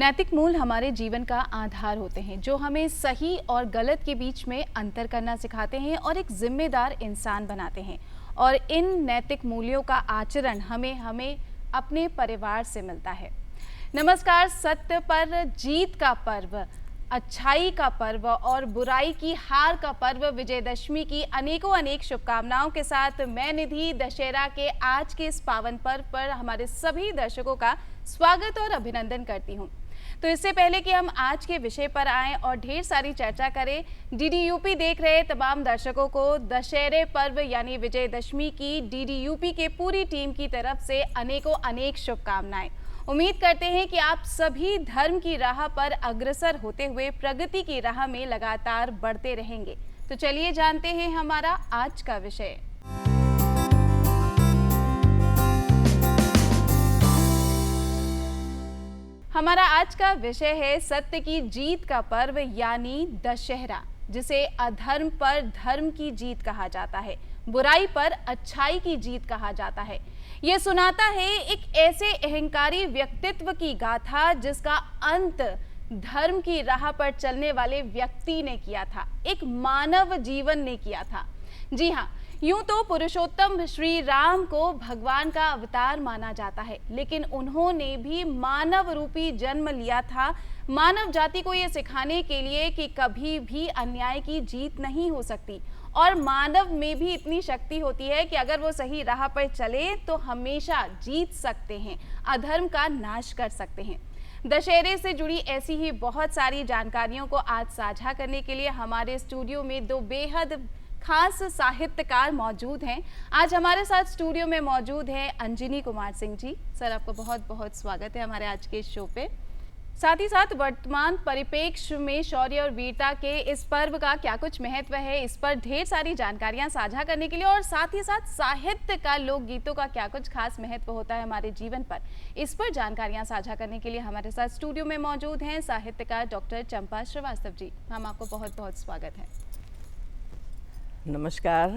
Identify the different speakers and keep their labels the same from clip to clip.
Speaker 1: नैतिक मूल हमारे जीवन का आधार होते हैं जो हमें सही और गलत के बीच में अंतर करना सिखाते हैं और एक जिम्मेदार इंसान बनाते हैं। और इन नैतिक मूल्यों का आचरण हमें अपने परिवार से मिलता है। नमस्कार। सत्य पर जीत का पर्व, अच्छाई का पर्व और बुराई की हार का पर्व विजयदशमी की अनेक शुभकामनाओं के साथ मैं निधि दशहरा के आज के इस पावन पर्व पर हमारे सभी दर्शकों का स्वागत और अभिनंदन करती हूं। तो इससे पहले कि हम आज के विषय पर आएं और ढेर सारी चर्चा करें, डीडी यूपी देख रहे तमाम दर्शकों को दशहरे पर्व यानी विजयदशमी की डीडी यूपी के पूरी टीम की तरफ से अनेक शुभकामनाएं। उम्मीद करते हैं कि आप सभी धर्म की राह पर अग्रसर होते हुए प्रगति की राह में लगातार बढ़ते रहेंगे। तो चलिए जानते हैं हमारा आज का विषय। हमारा आज का विषय है सत्य की जीत का पर्व यानी दशहरा, जिसे अधर्म पर धर्म की जीत कहा जाता है, बुराई पर अच्छाई की जीत कहा जाता है। ये सुनाता है एक ऐसे अहंकारी व्यक्तित्व की गाथा जिसका अंत धर्म की राह पर चलने वाले व्यक्ति ने किया था, एक मानव जीवन ने किया था। जी हाँ, यूं तो पुरुषोत्तम श्री राम को भगवान का अवतार माना जाता है, लेकिन उन्होंने भी मानव रूपी जन्म लिया था, मानव जाति को ये सिखाने के लिए कि कभी भी अन्याय की जीत नहीं हो सकती और मानव में भी इतनी शक्ति होती है कि अगर वो सही राह पर चले तो हमेशा जीत सकते हैं, अधर्म का नाश कर सकते हैं। दशहरे से जुड़ी ऐसी ही बहुत सारी जानकारियों को आज साझा करने के लिए हमारे स्टूडियो में दो बेहद खास साहित्यकार मौजूद हैं। आज हमारे साथ स्टूडियो में मौजूद हैं अंजनी कुमार सिंह जी। सर, आपका बहुत बहुत स्वागत है हमारे आज के इस शो पे। साथ ही साथ वर्तमान परिप्रेक्ष्य में शौर्य और वीरता के इस पर्व का क्या कुछ महत्व है, इस पर ढेर सारी जानकारियां साझा करने के लिए और साथ ही साथ साहित्य का, लोकगीतों का क्या कुछ खास महत्व होता है हमारे जीवन पर, इस पर जानकारियां साझा करने के लिए हमारे साथ स्टूडियो में मौजूद हैं साहित्यकार डॉक्टर चंपा श्रीवास्तव जी। हम आपको बहुत बहुत स्वागत है।
Speaker 2: नमस्कार।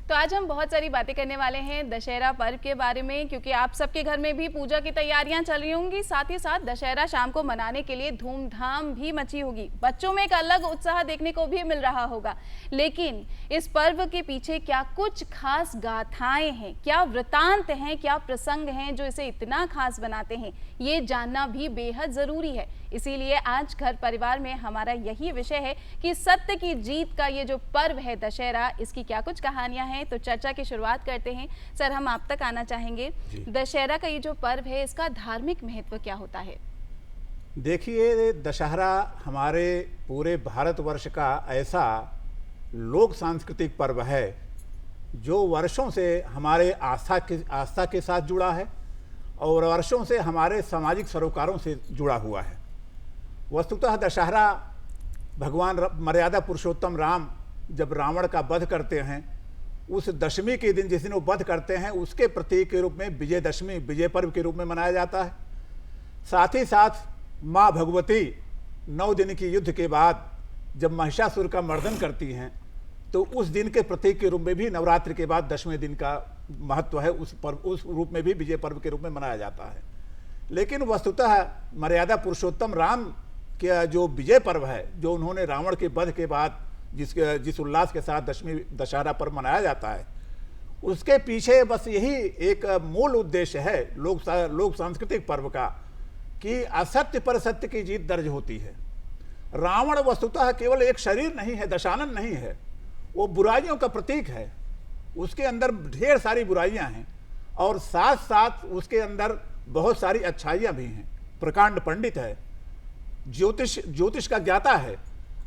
Speaker 1: तो आज हम बहुत सारी बातें करने वाले हैं दशहरा पर्व के बारे में, क्योंकि आप सबके घर में भी पूजा की तैयारियां चल रही होंगी, साथ ही साथ दशहरा शाम को मनाने के लिए धूमधाम भी मची होगी। बच्चों में एक अलग उत्साह देखने को भी मिल रहा होगा। लेकिन इस पर्व के पीछे क्या कुछ खास गाथाएं हैं, क्या वृतांत हैं, क्या प्रसंग हैं जो इसे इतना खास बनाते हैं, ये जानना भी बेहद जरूरी है। इसीलिए आज घर परिवार में हमारा यही विषय है कि सत्य की जीत का ये जो पर्व है दशहरा, इसकी क्या कुछ कहानियां हैं। तो चर्चा की शुरुआत करते हैं। सर, हम आप तक आना चाहेंगे, दशहरा का ये जो पर्व है इसका धार्मिक महत्व क्या होता है?
Speaker 3: देखिए, दशहरा हमारे पूरे भारतवर्ष का ऐसा लोक सांस्कृतिक पर्व है जो वर्षों से हमारे आस्था के साथ जुड़ा है और वर्षों से हमारे सामाजिक सरोकारों से जुड़ा हुआ है। वस्तुतः दशहरा भगवान मर्यादा पुरुषोत्तम राम जब रावण का वध करते हैं, उस दशमी के दिन जिस दिन वो वध करते हैं उसके प्रतीक के रूप में विजयदशमी, विजय पर्व के रूप में मनाया जाता है। साथ ही साथ माँ भगवती 9 दिन की युद्ध के बाद जब महिषासुर का मर्दन करती हैं तो उस दिन के प्रतीक के रूप में भी नवरात्रि के बाद 10वें दिन का महत्व है, उस रूप में भी विजय पर्व के रूप में मनाया जाता है। लेकिन वस्तुतः मर्यादा पुरुषोत्तम राम का जो विजय पर्व है, जो उन्होंने रावण के वध के बाद जिस उल्लास के साथ दशहरा पर्व मनाया जाता है, उसके पीछे बस यही एक मूल उद्देश्य है लोक सांस्कृतिक पर्व का कि असत्य पर सत्य की जीत दर्ज होती है। रावण वस्तुतः केवल एक शरीर नहीं है, दशानन नहीं है, वो बुराइयों का प्रतीक है। उसके अंदर ढेर सारी बुराइयां हैं और साथ साथ उसके अंदर बहुत सारी अच्छाइयां भी हैं। प्रकांड पंडित है, ज्योतिष का ज्ञाता है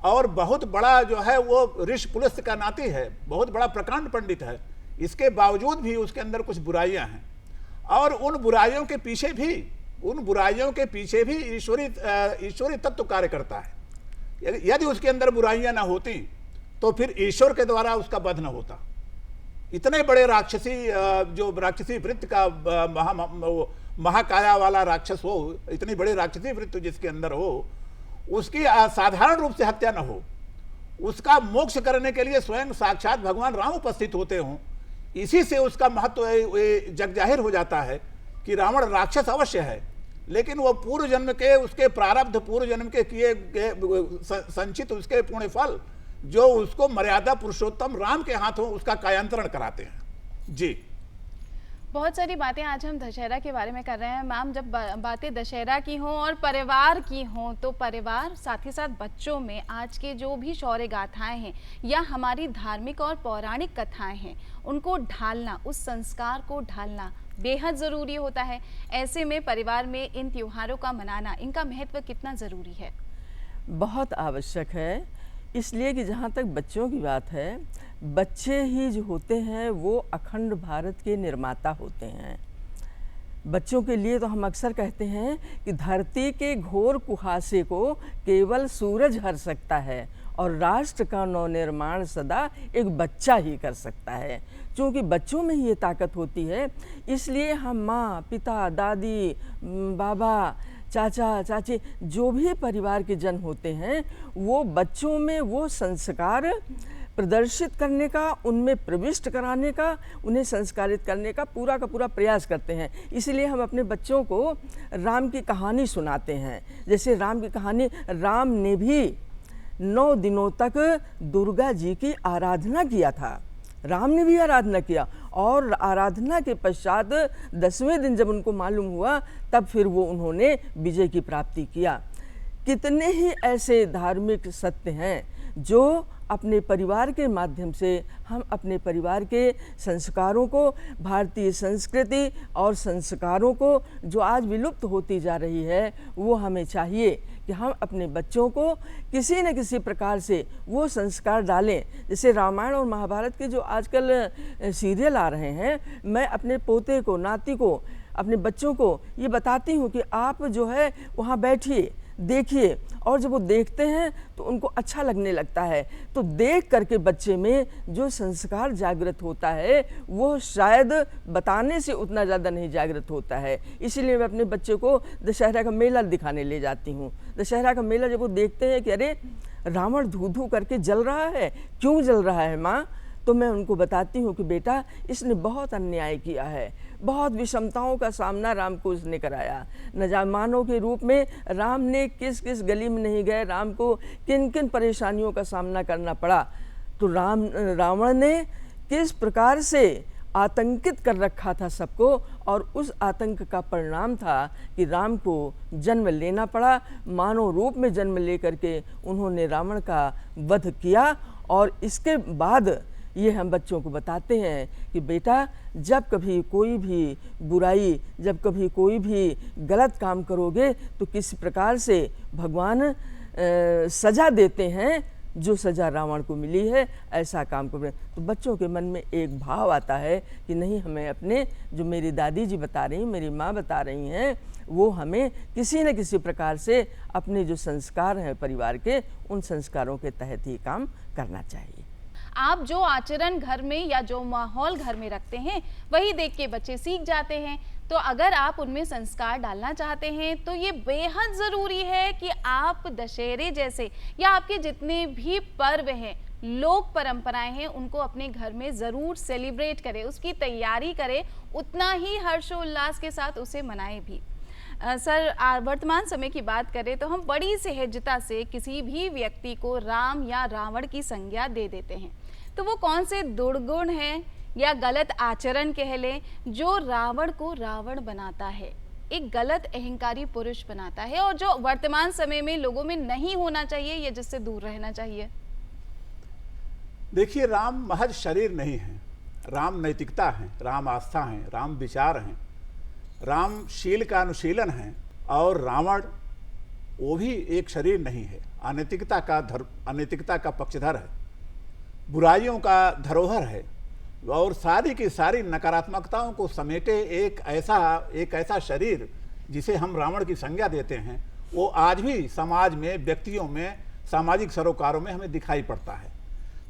Speaker 3: और बहुत बड़ा जो है वो ऋषि पुलस्त्य का नाती है, बहुत बड़ा प्रकांड पंडित है। इसके बावजूद भी उसके अंदर कुछ बुराइयां हैं और उन बुराइयों के पीछे भी ईश्वरी तत्व कार्य करता है। यदि उसके अंदर बुराइयां ना होती तो फिर ईश्वर के द्वारा उसका वध न होता। इतने बड़े राक्षसी वृत्त का महाकाया वाला राक्षस हो, इतनी बड़ी राक्षसी वृत्त जिसके अंदर हो, उसकी साधारण रूप से हत्या न हो, उसका मोक्ष करने के लिए स्वयं साक्षात भगवान राम उपस्थित होते हों, इसी से उसका महत्व जग जाहिर हो जाता है कि रावण राक्षस अवश्य है, लेकिन वो पूर्व जन्म के उसके प्रारब्ध, पूर्व जन्म के किए संचित उसके पुण्य फल जो उसको मर्यादा पुरुषोत्तम राम के हाथों उसका कायांतरण कराते हैं। जी,
Speaker 1: बहुत सारी बातें आज हम दशहरा के बारे में कर रहे हैं। मैम, जब बातें दशहरा की हों और परिवार की हों, तो परिवार साथ ही साथ बच्चों में आज के जो भी शौर्य गाथाएं हैं या हमारी धार्मिक और पौराणिक कथाएं हैं, उनको ढालना, उस संस्कार को ढालना बेहद ज़रूरी होता है। ऐसे में परिवार में इन त्योहारों का मनाना, इनका महत्व कितना ज़रूरी है?
Speaker 2: बहुत आवश्यक है, इसलिए कि जहाँ तक बच्चों की बात है, बच्चे ही जो होते हैं वो अखंड भारत के निर्माता होते हैं। बच्चों के लिए तो हम अक्सर कहते हैं कि धरती के घोर कुहासे को केवल सूरज हर सकता है और राष्ट्र का नवनिर्माण सदा एक बच्चा ही कर सकता है। क्योंकि बच्चों में ही ये ताकत होती है, इसलिए हम माँ, पिता, दादी, बाबा, चाचा, चाची, जो भी परिवार के जन होते हैं, वो बच्चों में वो संस्कार प्रदर्शित करने का, उनमें प्रविष्ट कराने का, उन्हें संस्कारित करने का पूरा प्रयास करते हैं। इसलिए हम अपने बच्चों को राम की कहानी सुनाते हैं। जैसे राम की कहानी, राम ने भी 9 दिनों तक दुर्गा जी की आराधना किया था। राम ने भी आराधना किया और आराधना के पश्चात 10वें दिन जब उनको मालूम हुआ, तब फिर वो उन्होंने विजय की प्राप्ति किया। कितने ही ऐसे धार्मिक सत्य हैं जो अपने परिवार के माध्यम से हम अपने परिवार के संस्कारों को, भारतीय संस्कृति और संस्कारों को जो आज विलुप्त होती जा रही है, वो हमें चाहिए कि हम अपने बच्चों को किसी न किसी प्रकार से वो संस्कार डालें। जैसे रामायण और महाभारत के जो आजकल सीरियल आ रहे हैं, मैं अपने पोते को, नाती को, अपने बच्चों को ये बताती हूँ कि आप जो है वहाँ बैठिए, देखिए, और जब वो देखते हैं तो उनको अच्छा लगने लगता है। तो देख करके बच्चे में जो संस्कार जागृत होता है वो शायद बताने से उतना ज़्यादा नहीं जागृत होता है। इसीलिए मैं अपने बच्चे को दशहरा का मेला दिखाने ले जाती हूँ। दशहरा का मेला जब वो देखते हैं कि अरे रावण धू धू करके जल रहा है, क्यों जल रहा है माँ, तो मैं उनको बताती हूँ कि बेटा इसने बहुत अन्याय किया है, बहुत विषमताओं का सामना राम को उसने कराया। न मानव के रूप में राम ने किस किस गली में नहीं गए, राम को किन किन परेशानियों का सामना करना पड़ा। तो रावण ने किस प्रकार से आतंकित कर रखा था सबको, और उस आतंक का परिणाम था कि राम को जन्म लेना पड़ा। मानव रूप में जन्म लेकर के उन्होंने रावण का वध किया। और इसके बाद ये हम बच्चों को बताते हैं कि बेटा जब कभी कोई भी बुराई, जब कभी कोई भी गलत काम करोगे तो किस प्रकार से भगवान सजा देते हैं, जो सजा रावण को मिली है ऐसा काम करो। तो बच्चों के मन में एक भाव आता है कि नहीं, हमें अपने जो मेरी दादी जी बता रही, मेरी माँ बता रही हैं, वो हमें किसी न किसी प्रकार से अपने जो संस्कार हैं परिवार के, उन संस्कारों के तहत ही काम करना चाहिए।
Speaker 1: आप जो आचरण घर में या जो माहौल घर में रखते हैं वही देख के बच्चे सीख जाते हैं। तो अगर आप उनमें संस्कार डालना चाहते हैं तो ये बेहद ज़रूरी है कि आप दशहरे जैसे या आपके जितने भी पर्व हैं, लोक परंपराएं हैं, उनको अपने घर में ज़रूर सेलिब्रेट करें, उसकी तैयारी करें, उतना ही हर्षोल्लास के साथ उसे मनाएं भी। सर, वर्तमान समय की बात करें तो हम बड़ी सहजता से किसी भी व्यक्ति को राम या रावण की संज्ञा दे देते हैं। तो वो कौन से दुर्गुण हैं या गलत आचरण कह लें जो रावण को रावण बनाता है, एक गलत अहंकारी पुरुष बनाता है, और जो वर्तमान समय में लोगों में नहीं होना चाहिए या जिससे दूर रहना चाहिए?
Speaker 3: देखिए, राम महज शरीर नहीं है, राम नैतिकता है, राम आस्था है, राम विचार हैं, राम शील का अनुशीलन है। और रावण वो भी एक शरीर नहीं है, अनैतिकता का पक्षधर है, बुराइयों का धरोहर है, और सारी की सारी नकारात्मकताओं को समेटे एक ऐसा शरीर जिसे हम रावण की संज्ञा देते हैं, वो आज भी समाज में, व्यक्तियों में, सामाजिक सरोकारों में हमें दिखाई पड़ता है।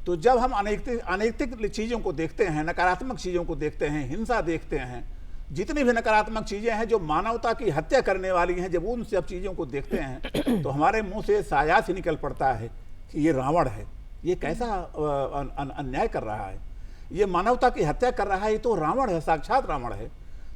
Speaker 3: तो जब हम अनैतिक चीज़ों को देखते हैं, नकारात्मक चीज़ों को देखते हैं, हिंसा देखते हैं, जितनी भी नकारात्मक चीज़ें हैं जो मानवता की हत्या करने वाली हैं, जब उन सब चीज़ों को देखते हैं तो हमारे मुंह से सायास ही निकल पड़ता है कि ये रावण है, ये कैसा अन्याय कर रहा है, ये मानवता की हत्या कर रहा है, ये तो रावण है, साक्षात रावण है।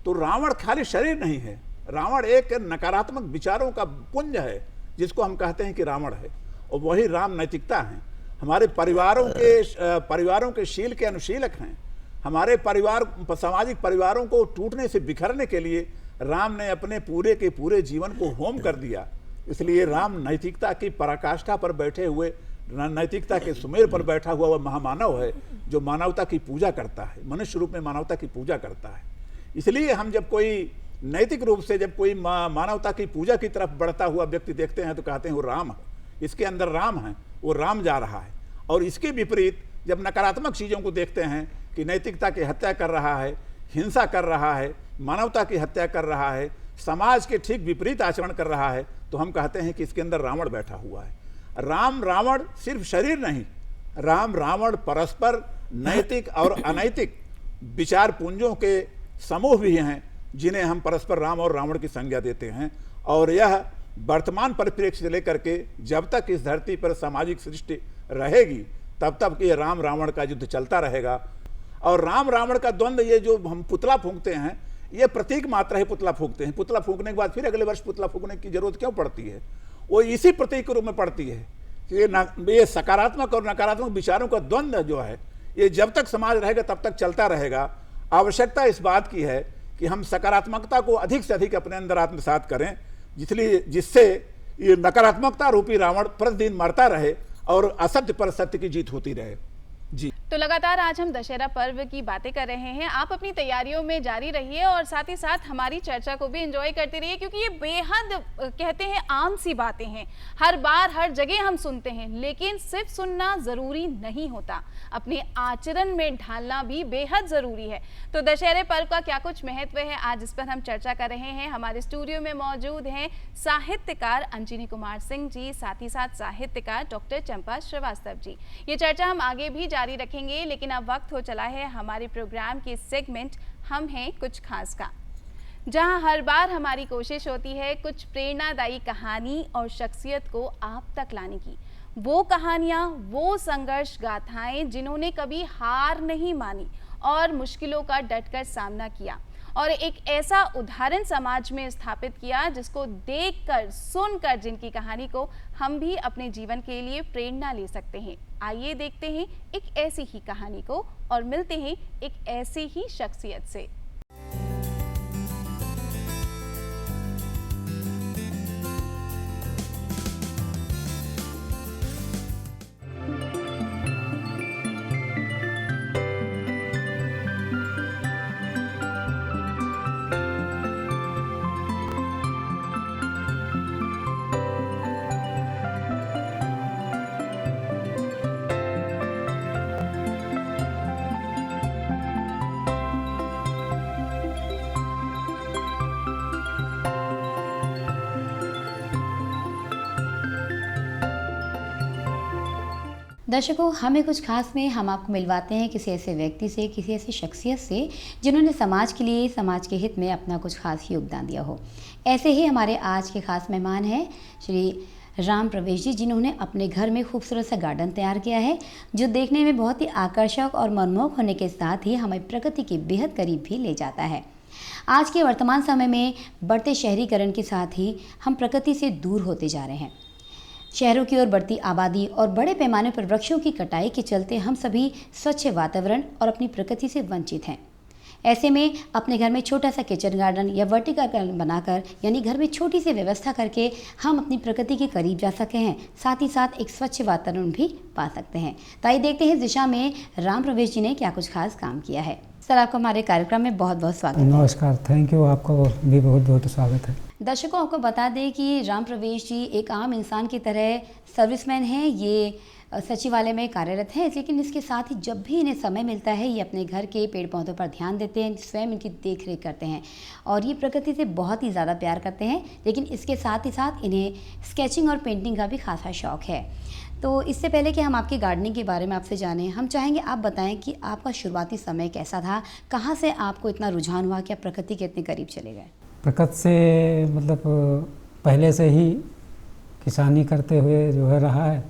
Speaker 3: तो रावण खाली शरीर नहीं है, रावण एक नकारात्मक विचारों का पुंज है जिसको हम कहते हैं कि रावण है, और वही राम नैतिकता है। हमारे परिवारों के शील के अनुशीलक हैं। हमारे सामाजिक परिवारों को टूटने से बिखरने के लिए राम ने अपने पूरे के पूरे जीवन को होम कर दिया। इसलिए राम नैतिकता की पराकाष्ठा पर बैठे हुए, नैतिकता के सुमेर पर बैठा हुआ वह महामानव है जो मानवता की पूजा करता है, मनुष्य रूप में मानवता की पूजा करता है। इसलिए हम जब कोई नैतिक रूप से जब कोई मानवता की पूजा की तरफ बढ़ता हुआ व्यक्ति देखते हैं तो कहते हैं वो राम है, इसके अंदर राम है, वो राम जा रहा है। और इसके विपरीत जब नकारात्मक चीज़ों को देखते हैं कि नैतिकता की हत्या कर रहा है, हिंसा कर रहा है, मानवता की हत्या कर रहा है, समाज के ठीक विपरीत आचरण कर रहा है, तो हम कहते हैं कि इसके अंदर रावण बैठा हुआ है। राम रावण सिर्फ शरीर नहीं, राम रावण परस्पर नैतिक और अनैतिक विचार पुंजों के समूह भी हैं जिन्हें हम परस्पर राम और रावण की संज्ञा देते हैं। और यह वर्तमान परिप्रेक्ष्य से लेकर के जब तक इस धरती पर सामाजिक सृष्टि रहेगी तब तक ये राम रावण का युद्ध चलता रहेगा। और राम रावण का द्वंद्व, ये जो हम पुतला फूंकते हैं, ये प्रतीक मात्र है। पुतला फूंकते हैं, पुतला फूंकने के बाद फिर अगले वर्ष पुतला फूंकने की जरूरत क्यों पड़ती है? वो इसी प्रतीक के रूप में पड़ती है कि ये सकारात्मक और नकारात्मक विचारों का द्वंद्व जो है ये जब तक समाज रहेगा तब तक चलता रहेगा। आवश्यकता इस बात की है कि हम सकारात्मकता को अधिक से अधिक अपने अंदर आत्मसात करें, जिससे ये नकारात्मकता रूपी रावण प्रतिदिन मरता रहे और असत्य पर सत्य की जीत होती रहे। जी,
Speaker 1: तो लगातार आज हम दशहरा पर्व की बातें कर रहे हैं। आप अपनी तैयारियों में जारी रहिए और साथ ही साथ हमारी चर्चा को भी एंजॉय करते रहिए, क्योंकि ये बेहद कहते हैं आम सी बातें हैं, हर बार हर जगह हम सुनते हैं, लेकिन सिर्फ सुनना जरूरी नहीं होता, अपने आचरण में ढालना भी बेहद जरूरी है। तो दशहरे पर्व का क्या कुछ महत्व है, आज इस पर हम चर्चा कर रहे हैं। हमारे स्टूडियो में मौजूद हैं साहित्यकार अंजनी कुमार सिंह जी, साथ ही साथ साहित्यकार डॉक्टर चंपा श्रीवास्तव जी। ये चर्चा हम आगे भी जारी रखेंगे, लेकिन अब वक्त हो चला है हमारे प्रोग्राम के सेगमेंट हम हैं कुछ खास का, जहां हर बार हमारी कोशिश होती है कुछ प्रेरणादायी कहानी और शख्सियत को आप तक लाने की। वो कहानियां, वो संघर्ष गाथाएं जिन्होंने कभी हार नहीं मानी और मुश्किलों का डटकर सामना किया और एक ऐसा उदाहरण समाज में स्थापित किया जिसको देखकर, सुनकर, जिनकी कहानी को हम भी अपने जीवन के लिए प्रेरणा ले सकते हैं। आइए देखते हैं एक ऐसी ही कहानी को और मिलते हैं एक ऐसी ही शख्सियत से।
Speaker 4: दर्शकों, हमें कुछ खास में हम आपको मिलवाते हैं किसी ऐसे व्यक्ति से, किसी ऐसी शख्सियत से जिन्होंने समाज के लिए, समाज के हित में अपना कुछ खास योगदान दिया हो। ऐसे ही हमारे आज के खास मेहमान हैं श्री राम प्रवेश जी, जिन्होंने अपने घर में खूबसूरत सा गार्डन तैयार किया है जो देखने में बहुत ही आकर्षक और मनमोहक होने के साथ ही हमें प्रकृति के बेहद करीब भी ले जाता है। आज के वर्तमान समय में बढ़ते शहरीकरण के साथ ही हम प्रकृति से दूर होते जा रहे हैं। शहरों की ओर बढ़ती आबादी और बड़े पैमाने पर वृक्षों की कटाई के चलते हम सभी स्वच्छ वातावरण और अपनी प्रकृति से वंचित हैं। ऐसे में अपने घर में छोटा सा किचन गार्डन या वर्टिकल गार्डन बनाकर, यानी घर में छोटी सी व्यवस्था करके हम अपनी प्रकृति के करीब जा सके हैं, साथ ही साथ एक स्वच्छ वातावरण भी पा सकते हैं। तो आइए देखते हैं इस दिशा में राम प्रवेश जी ने क्या कुछ खास काम किया है। सर, आपका हमारे कार्यक्रम में बहुत बहुत स्वागत है।
Speaker 5: नमस्कार, थैंक यू, आपका भी बहुत बहुत स्वागत है।
Speaker 4: दर्शकों, आपको बता दें कि राम प्रवेश जी एक आम इंसान की तरह सर्विसमैन हैं। ये सचिवालय में कार्यरत हैं, लेकिन इसके साथ ही जब भी इन्हें समय मिलता है ये अपने घर के पेड़ पौधों पर ध्यान देते हैं, स्वयं इनकी देख रेख करते हैं और ये प्रकृति से बहुत ही ज़्यादा प्यार करते हैं। लेकिन इसके साथ ही साथ इन्हें स्केचिंग और पेंटिंग का भी खासा शौक़ है। तो इससे पहले कि हम आपकी गार्डनिंग के बारे में आपसे जानें, हम चाहेंगे आप बताएं कि आपका शुरुआती समय कैसा था, कहाँ से आपको इतना रुझान हुआ कि आप प्रकृति के इतने करीब चले गए?
Speaker 5: प्रकृति से मतलब पहले से ही किसानी करते हुए जो है रहा है।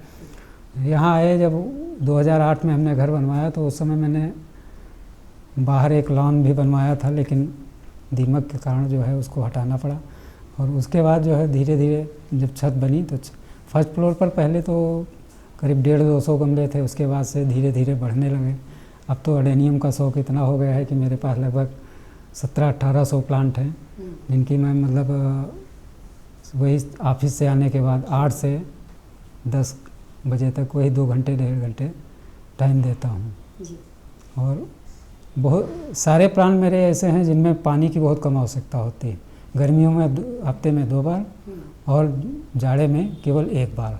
Speaker 5: यहाँ आए जब 2008 में हमने घर बनवाया तो उस समय मैंने बाहर एक लॉन भी बनवाया था, लेकिन दीमक के कारण जो है उसको हटाना पड़ा। और उसके बाद जो है धीरे धीरे जब छत बनी तो फर्स्ट फ्लोर पर पहले तो करीब 150-200 गमले थे, उसके बाद से धीरे धीरे बढ़ने लगे। अब तो अडेनियम का शौक इतना हो गया है कि मेरे पास लगभग 1700-1800 प्लांट हैं, जिनकी मैं मतलब वही ऑफिस से आने के बाद 8 से 10 बजे तक वही 2 घंटे 1.5 घंटे टाइम देता हूँ। और बहुत सारे प्लांट मेरे ऐसे हैं जिनमें पानी की बहुत कम आवश्यकता होती है। गर्मियों में हफ्ते में 2 बार और जाड़े में केवल 1 बार।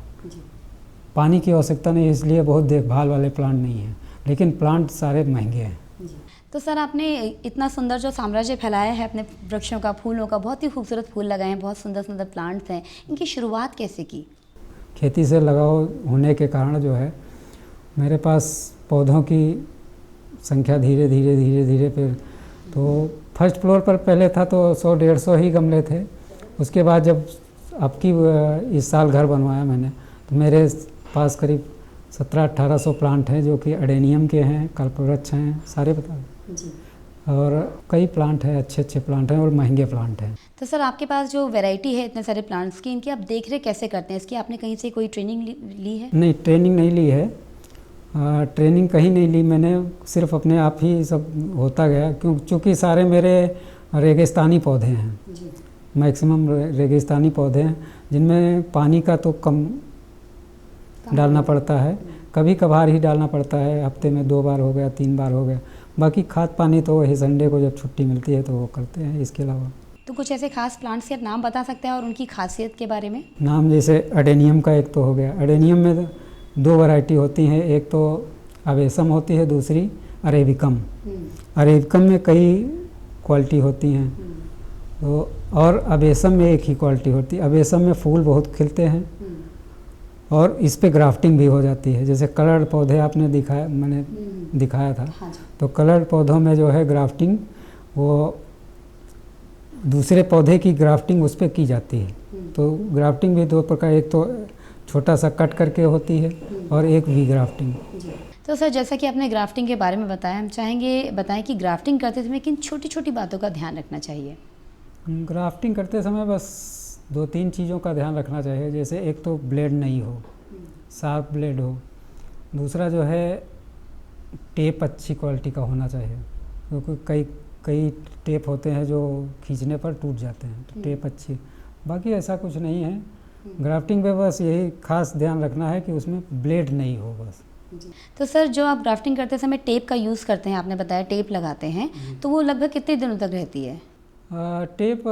Speaker 5: पानी की आवश्यकता नहीं, इसलिए बहुत देखभाल वाले प्लांट नहीं हैं, लेकिन प्लांट सारे महंगे हैं।
Speaker 4: तो सर आपने इतना सुंदर जो साम्राज्य फैलाया है अपने वृक्षों का, फूलों का, बहुत ही खूबसूरत फूल लगाए हैं, बहुत सुंदर सुंदर प्लांट्स हैं, इनकी शुरुआत कैसे की?
Speaker 5: खेती से लगाव होने के कारण जो है मेरे पास पौधों की संख्या धीरे धीरे फिर तो फर्स्ट फ्लोर पर पहले था तो 100-150 ही गमले थे। उसके बाद जब इस साल घर बनवाया मैंने तो मेरे पास करीब 1700-1800 प्लांट हैं, जो कि अडेनियम के हैं, कल्पवृक्ष हैं, सारे बता दें। और कई प्लांट हैं, अच्छे प्लांट हैं और महंगे प्लांट हैं।
Speaker 4: तो सर आपके पास जो वैरायटी है इतने सारे प्लांट्स की, इनकी आप देख रेख कैसे करते हैं? इसकी आपने कहीं से कोई ट्रेनिंग ली है?
Speaker 5: नहीं, ट्रेनिंग नहीं ली है। ट्रेनिंग कहीं नहीं ली मैंने, सिर्फ अपने आप ही सब होता गया, क्योंकि सारे मेरे रेगिस्तानी पौधे हैं, मैक्सिमम रेगिस्तानी पौधे हैं, जिनमें पानी का तो कम डालना पड़ता है, कभी कभार ही डालना पड़ता है, हफ्ते में 2 बार हो गया, 3 बार हो गया। बाकी खाद पानी तो वही संडे को जब छुट्टी मिलती है तो वो करते हैं, इसके अलावा।
Speaker 4: तो कुछ ऐसे खास प्लांट्स के आप नाम बता सकते हैं और उनकी खासियत के बारे में?
Speaker 5: नाम जैसे अडेनियम का एक तो हो गया। अडेनियम में 2 वैरायटी होती हैं, एक तो अवेसम होती है, दूसरी अरेबिकम। अरेबिकम में कई क्वालिटी होती हैं, तो और अवेसम में एक ही क्वालिटी होती है। अवेसम में फूल बहुत खिलते हैं और इस पे ग्राफ्टिंग भी हो जाती है। जैसे कलर्ड पौधे आपने मैंने दिखाया था, तो कलर्ड पौधों में जो है ग्राफ्टिंग, वो दूसरे पौधे की ग्राफ्टिंग उस पर की जाती है। तो ग्राफ्टिंग भी 2 प्रकार, एक तो छोटा सा कट करके होती है और एक वी ग्राफ्टिंग।
Speaker 4: तो सर जैसा कि आपने ग्राफ्टिंग के बारे में बताया, हम चाहेंगे बताएं कि ग्राफ्टिंग करते समय किन छोटी छोटी बातों का ध्यान रखना चाहिए?
Speaker 5: ग्राफ्टिंग करते समय बस 2-3 चीज़ों का ध्यान रखना चाहिए। जैसे एक तो ब्लेड नहीं हो, शार्प ब्लेड हो। दूसरा जो है टेप अच्छी क्वालिटी का होना चाहिए, क्योंकि कई टेप होते हैं जो खींचने पर टूट जाते हैं, तो टेप अच्छी। बाकी ऐसा कुछ नहीं है। ग्राफ्टिंग में बस यही खास ध्यान रखना है कि उसमें ब्लेड नहीं हो बस।
Speaker 4: तो सर जो आप ग्राफ्टिंग करते समय टेप का यूज़ करते हैं, आपने बताया टेप लगाते हैं, तो वो लगभग कितने दिनों तक रहती है?
Speaker 5: टेप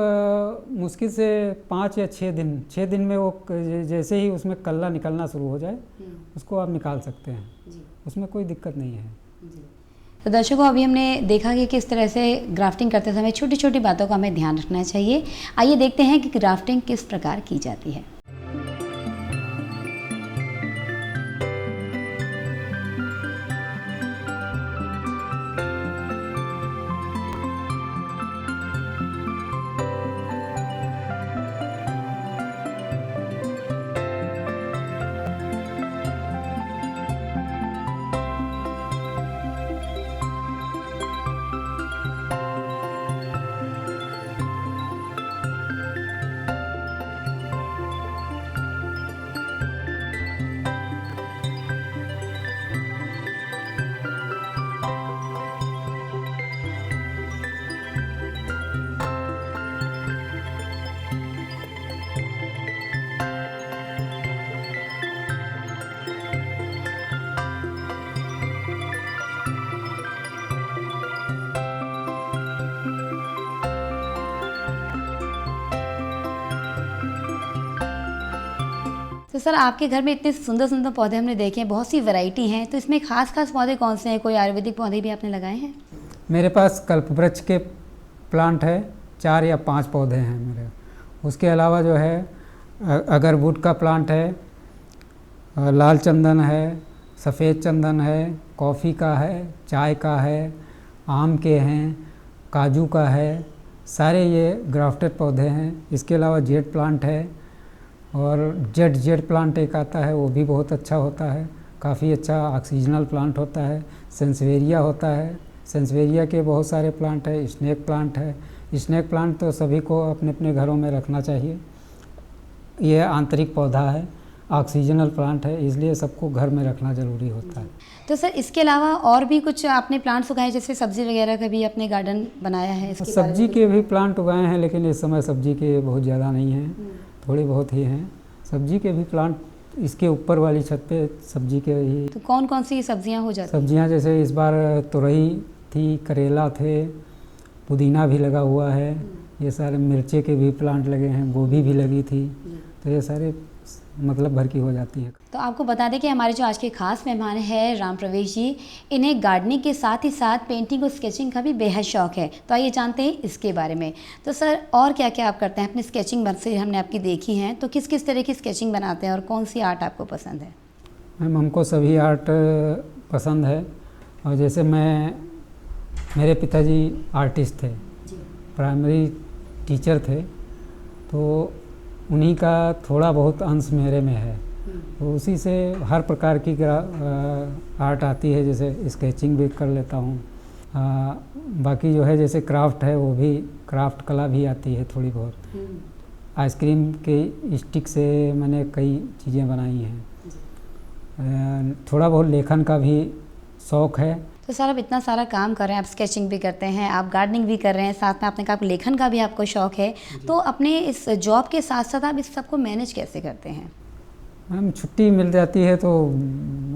Speaker 5: मुश्किल से 5 या 6 दिन। 6 दिन में वो जैसे ही उसमें कल्ला निकलना शुरू हो जाए उसको आप निकाल सकते हैं, उसमें कोई दिक्कत नहीं है।
Speaker 4: तो दर्शकों, अभी हमने देखा कि किस तरह से ग्राफ्टिंग करते समय छोटी छोटी बातों का हमें ध्यान रखना चाहिए। आइए देखते हैं कि ग्राफ्टिंग किस प्रकार की जाती है। तो सर आपके घर में इतने सुंदर सुंदर पौधे हमने देखे हैं, बहुत सी वैरायटी हैं, तो इसमें खास खास पौधे कौन से हैं? कोई आयुर्वेदिक पौधे भी आपने लगाए हैं?
Speaker 5: मेरे पास कल्पवृक्ष के प्लांट है, 4 या 5 पौधे हैं मेरे। उसके अलावा जो है अगरवुड का प्लांट है, लाल चंदन है, सफ़ेद चंदन है, कॉफ़ी का है, चाय का है, आम के हैं, काजू का है, सारे ये ग्राफ्टेड पौधे हैं। इसके अलावा जेड प्लांट है और जेड प्लांट एक आता है, वो भी बहुत अच्छा होता है, काफ़ी अच्छा ऑक्सीजनल प्लांट होता है। सेंसवेरिया होता है, सेंसवेरिया के बहुत सारे प्लांट है, स्नेक प्लांट है, स्नेक प्लांट तो सभी को अपने अपने घरों में रखना चाहिए। ये आंतरिक पौधा है, ऑक्सीजनल प्लांट है, इसलिए सबको घर में रखना ज़रूरी होता है।
Speaker 4: तो सर इसके अलावा और भी कुछ आपने प्लांट्स उगाए, जैसे सब्जी वगैरह का भी अपने गार्डन बनाया है? इसके बारे में
Speaker 5: सब्जी
Speaker 4: कुछ
Speaker 5: के भी प्लांट उगाए हैं, लेकिन इस समय सब्जी के बहुत ज़्यादा नहीं हैं, थोड़े बहुत ही हैं। सब्जी के भी प्लांट इसके ऊपर वाली छत पे सब्जी के ही
Speaker 4: तो कौन कौन सी सब्जियां हो जाती हैं?
Speaker 5: सब्जियां, जैसे इस बार तुरई थी, करेला थे, पुदीना भी लगा हुआ है, ये सारे मिर्चे के भी प्लांट लगे हैं, गोभी भी लगी थी, तो ये सारे मतलब भर की हो जाती है।
Speaker 4: तो आपको बता दें कि हमारे जो आज के खास मेहमान हैं राम प्रवेश जी, इन्हें गार्डनिंग के साथ ही साथ पेंटिंग और स्केचिंग का भी बेहद शौक है। तो आइए जानते हैं इसके बारे में। तो सर और क्या क्या आप करते हैं? अपनी स्केचिंग से हमने आपकी देखी हैं, तो किस किस तरह की स्केचिंग बनाते हैं और कौन सी आर्ट आपको पसंद है?
Speaker 5: मैम हमको सभी आर्ट पसंद है, और जैसे मेरे पिताजी आर्टिस्ट थे, प्राइमरी टीचर थे, तो उन्हीं का थोड़ा बहुत अंश मेरे में है, तो उसी से हर प्रकार की आर्ट आती है, जैसे स्केचिंग भी कर लेता हूँ। बाकी जो है जैसे क्राफ्ट है, वो भी क्राफ्ट कला भी आती है थोड़ी बहुत। आइसक्रीम के स्टिक से मैंने कई चीज़ें बनाई हैं। थोड़ा बहुत लेखन का भी शौक़ है।
Speaker 4: तो सर आप इतना सारा काम कर रहे हैं, आप स्केचिंग भी करते हैं, आप गार्डनिंग भी कर रहे हैं, साथ में आपने कहा लेखन का भी आपको शौक़ है, तो अपने इस जॉब के साथ साथ आप इस सबको मैनेज कैसे करते हैं?
Speaker 5: मैम छुट्टी मिल जाती है तो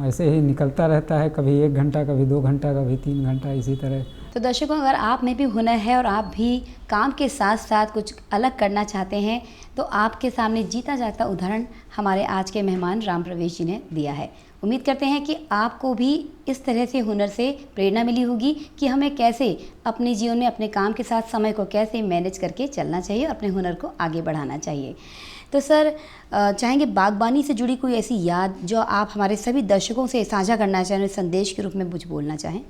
Speaker 5: ऐसे ही निकलता रहता है, कभी 1 घंटा, कभी 2 घंटा, कभी 3 घंटा, इसी तरह।
Speaker 4: तो दर्शकों, अगर आप में भी हुनर है और आप भी काम के साथ साथ कुछ अलग करना चाहते हैं, तो आपके सामने जीता जागता उदाहरण हमारे आज के मेहमान राम प्रवेश जी ने दिया है। उम्मीद करते हैं कि आपको भी इस तरह से हुनर से प्रेरणा मिली होगी कि हमें कैसे अपने जीवन में अपने काम के साथ समय को कैसे मैनेज करके चलना चाहिए और अपने हुनर को आगे बढ़ाना चाहिए। तो सर चाहेंगे बागबानी से जुड़ी कोई ऐसी याद जो आप हमारे सभी दर्शकों से साझा करना चाहें, संदेश के रूप में कुछ बोलना चाहें?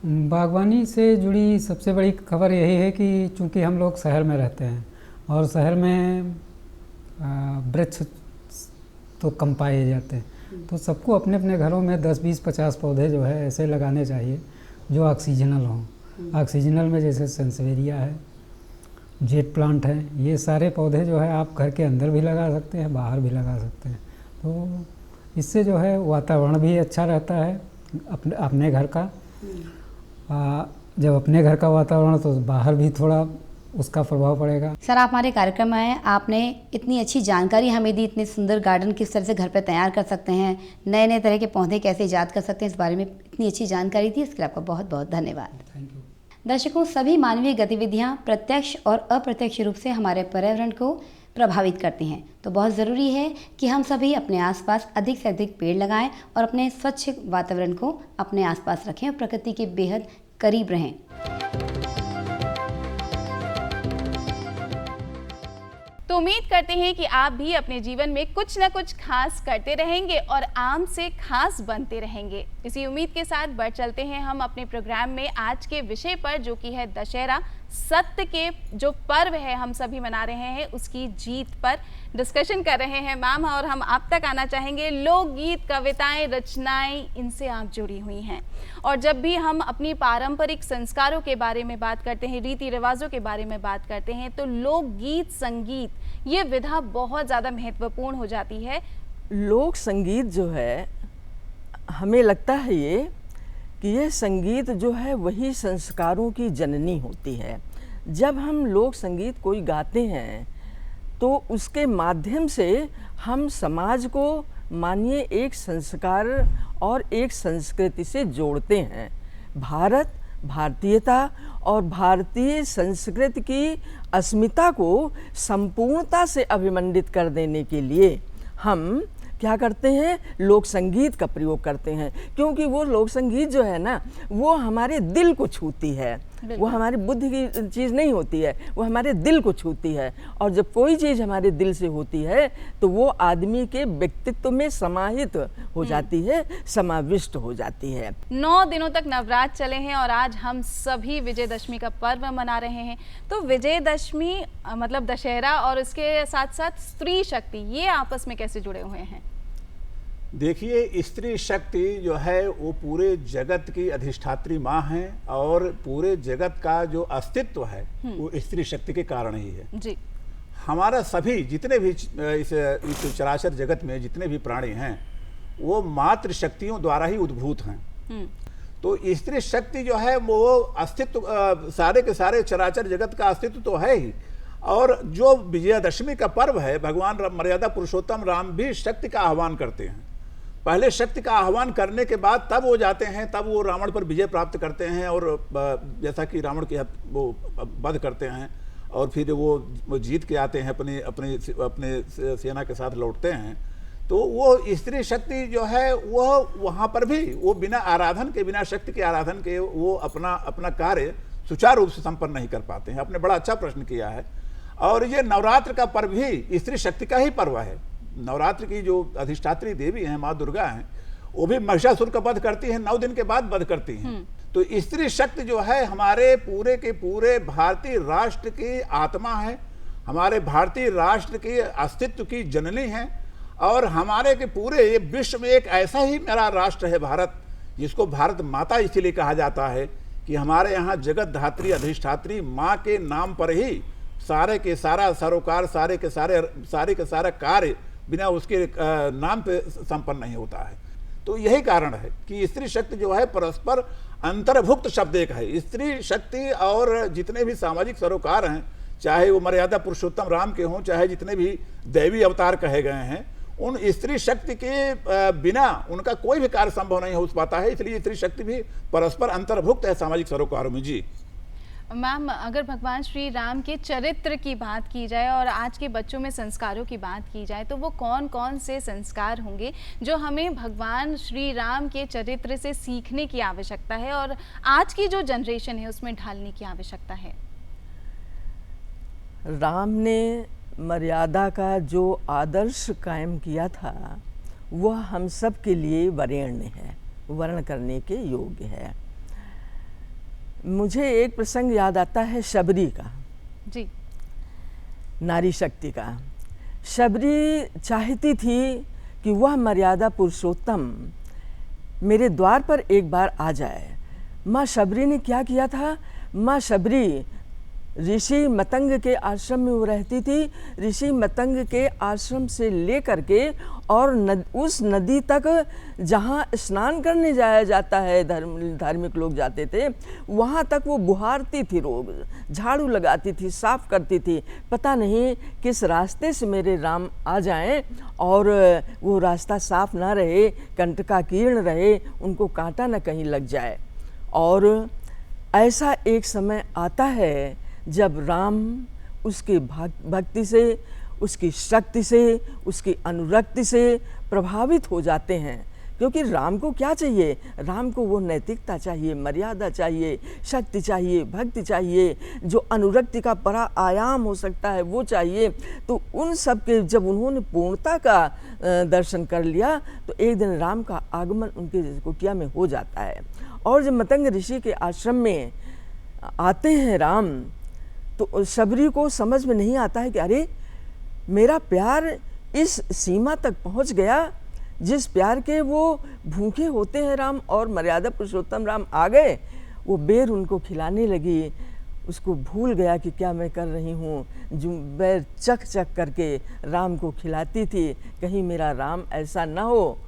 Speaker 5: बागवानी से जुड़ी सबसे बड़ी खबर यही है कि चूँकि हम लोग शहर में रहते हैं और शहर में वृक्ष तो कम पाए जाते हैं, तो सबको अपने अपने घरों में 10, 20, 50 पौधे जो है ऐसे लगाने चाहिए जो ऑक्सीजनल हों। ऑक्सीजनल में जैसे सेंसवेरिया है, जेट प्लांट है, ये सारे पौधे जो है आप घर के अंदर भी लगा सकते हैं, बाहर भी लगा सकते हैं। तो इससे जो है वातावरण भी अच्छा रहता है अपने घर का। जब अपने घर का वातावरण, तो बाहर भी थोड़ा उसका प्रभाव पड़ेगा।
Speaker 4: सर आप हमारे कार्यक्रम में आए, आपने इतनी अच्छी जानकारी हमें दी, इतने सुंदर गार्डन किस तरह से घर पर तैयार कर सकते हैं, नए नए तरह के पौधे कैसे ईजाद कर सकते हैं, इस बारे में इतनी अच्छी जानकारी दी, इसके लिए आपका बहुत बहुत धन्यवाद।
Speaker 5: Thank you.
Speaker 4: दर्शकों, सभी मानवीय गतिविधियां प्रत्यक्ष और अप्रत्यक्ष रूप से हमारे पर्यावरण को प्रभावित करती हैं, तो बहुत ज़रूरी है कि हम सभी अपने आसपास अधिक से अधिक पेड़ लगाएं और अपने स्वच्छ वातावरण को अपने आसपास रखें और प्रकृति के बेहद करीब रहें।
Speaker 1: तो उम्मीद करते हैं कि आप भी अपने जीवन में कुछ न कुछ खास करते रहेंगे और आम से खास बनते रहेंगे। इसी उम्मीद के साथ बढ़ चलते हैं हम अपने प्रोग्राम में आज के विषय पर, जो कि है दशहरा। सत्य के जो पर्व है हम सभी मना रहे हैं, उसकी जीत पर डिस्कशन कर रहे हैं मैम, और हम आप तक आना चाहेंगे। लोकगीत, कविताएं, रचनाएं, इनसे आप जुड़ी हुई हैं, और जब भी हम अपनी पारंपरिक संस्कारों के बारे में बात करते हैं, रीति रिवाजों के बारे में बात करते हैं, तो लोकगीत, संगीत, ये विधा बहुत ज़्यादा महत्वपूर्ण हो जाती है।
Speaker 2: लोक संगीत जो है, हमें लगता है कि ये संगीत जो है वही संस्कारों की जननी होती है। जब हम लोक संगीत कोई गाते हैं तो उसके माध्यम से हम समाज को मानिए एक संस्कार और एक संस्कृति से जोड़ते हैं। भारत, भारतीयता और भारतीय संस्कृति की अस्मिता को संपूर्णता से अभिमंडित कर देने के लिए हम क्या करते हैं, लोक संगीत का प्रयोग करते हैं, क्योंकि वो लोक संगीत जो है ना, वो हमारे दिल को छूती है, वो हमारी बुद्धि की चीज़ नहीं होती है, वो हमारे दिल को छूती है। और जब कोई चीज़ हमारे दिल से होती है तो वो आदमी के व्यक्तित्व में समाहित हो जाती है, समाविष्ट हो जाती है।
Speaker 1: 9 दिनों तक नवरात्र चले हैं और आज हम सभी विजयदशमी का पर्व मना रहे हैं। तो विजयदशमी मतलब दशहरा और उसके साथ साथ स्त्री शक्ति, ये आपस में कैसे जुड़े हुए हैं?
Speaker 3: देखिए, स्त्री शक्ति जो है वो पूरे जगत की अधिष्ठात्री माँ है और पूरे जगत का जो अस्तित्व है वो स्त्री शक्ति के कारण ही है।
Speaker 1: जी।
Speaker 3: हमारा सभी जितने भी इस चराचर जगत में जितने भी प्राणी हैं वो मातृ शक्तियों द्वारा ही उद्भूत हैं। तो स्त्री शक्ति जो है वो अस्तित्व सारे के सारे चराचर जगत का अस्तित्व तो है ही। और जो विजयादशमी का पर्व है, भगवान मर्यादा पुरुषोत्तम राम भी शक्ति का आह्वान करते हैं। पहले शक्ति का आह्वान करने के बाद तब वो जाते हैं, तब वो रावण पर विजय प्राप्त करते हैं और जैसा कि रावण की वो वध करते हैं और फिर वो जीत के आते हैं, अपने सेना के साथ लौटते हैं। तो वो स्त्री शक्ति जो है वह वहाँ पर भी वो बिना आराधन के, बिना शक्ति के आराधन के वो अपना कार्य सुचारू रूप से संपन्न नहीं कर पाते हैं। आपने बड़ा अच्छा प्रश्न किया है। और ये नवरात्र का पर्व भी स्त्री शक्ति का ही पर्व है। नवरात्र की जो अधिष्ठात्री देवी हैं, माँ दुर्गा हैं, वो भी महिषासुर का वध करती हैं, 9 दिन के बाद वध करती हैं। तो स्त्री शक्ति जो है हमारे पूरे के पूरे भारतीय राष्ट्र की आत्मा है, हमारे भारतीय राष्ट्र के अस्तित्व की जननी है। और हमारे के पूरे विश्व में एक ऐसा ही मेरा राष्ट्र है भारत, जिसको भारत माता इसलिए कहा जाता है कि हमारे यहाँ जगत धात्री अधिष्ठात्री माँ के नाम पर ही सारे के सारा सरोकार, सारे के सारा कार्य बिना उसके नाम पे संपन्न नहीं होता है। तो यही कारण है कि स्त्री शक्ति जो है परस्पर अंतर्भुक्त शब्द एक है। स्त्री शक्ति और जितने भी सामाजिक सरोकार हैं, चाहे वो मर्यादा पुरुषोत्तम राम के हों, चाहे जितने भी दैवी अवतार कहे गए हैं, उन स्त्री शक्ति के बिना उनका कोई भी कार्य संभव नहीं हो पाता है। इसलिए स्त्री शक्ति भी परस्पर अंतर्भुक्त है सामाजिक सरोकारों में। जी
Speaker 1: मैम, अगर भगवान श्री राम के चरित्र की बात की जाए और आज के बच्चों में संस्कारों की बात की जाए, तो वो कौन कौन से संस्कार होंगे जो हमें भगवान श्री राम के चरित्र से सीखने की आवश्यकता है और आज की जो जनरेशन है उसमें ढालने की आवश्यकता है?
Speaker 2: राम ने मर्यादा का जो आदर्श कायम किया था वह हम सब के लिए वरेण्य है, वर्ण करने के योग्य है। मुझे एक प्रसंग याद आता है शबरी का।
Speaker 1: जी।
Speaker 2: नारी शक्ति का। शबरी चाहती थी कि वह मर्यादा पुरुषोत्तम मेरे द्वार पर एक बार आ जाए। माँ शबरी ने क्या किया था? माँ शबरी ऋषि मतंग के आश्रम में वो रहती थी। ऋषि मतंग के आश्रम से लेकर के और उस नदी तक जहाँ स्नान करने जाया जाता है, धार्मिक लोग जाते थे, वहाँ तक वो बुहारती थी, रोज झाड़ू लगाती थी, साफ करती थी। पता नहीं किस रास्ते से मेरे राम आ जाएं और वो रास्ता साफ ना रहे, कंटकाकीर्ण रहे, उनको कांटा न कहीं लग जाए। और ऐसा एक समय आता है जब राम उसके भक्ति से, उसकी शक्ति से, उसकी अनुरक्ति से प्रभावित हो जाते हैं। क्योंकि राम को क्या चाहिए? राम को वो नैतिकता चाहिए, मर्यादा चाहिए, शक्ति चाहिए, भक्ति चाहिए, जो अनुरक्ति का बड़ा आयाम हो सकता है वो चाहिए। तो उन सब के जब उन्होंने पूर्णता का दर्शन कर लिया तो एक दिन राम का आगमन उनके कुटिया में हो जाता है। और जब मतंग ऋषि के आश्रम में आते हैं राम, तो शबरी को समझ में नहीं आता है कि अरे मेरा प्यार इस सीमा तक पहुंच गया जिस प्यार के वो भूखे होते हैं राम, और मर्यादा पुरुषोत्तम राम आ गए। वो बेर उनको खिलाने लगी, उसको भूल गया कि क्या मैं कर रही हूँ। जो बेर चख चख करके राम को खिलाती थी, कहीं मेरा राम ऐसा ना हो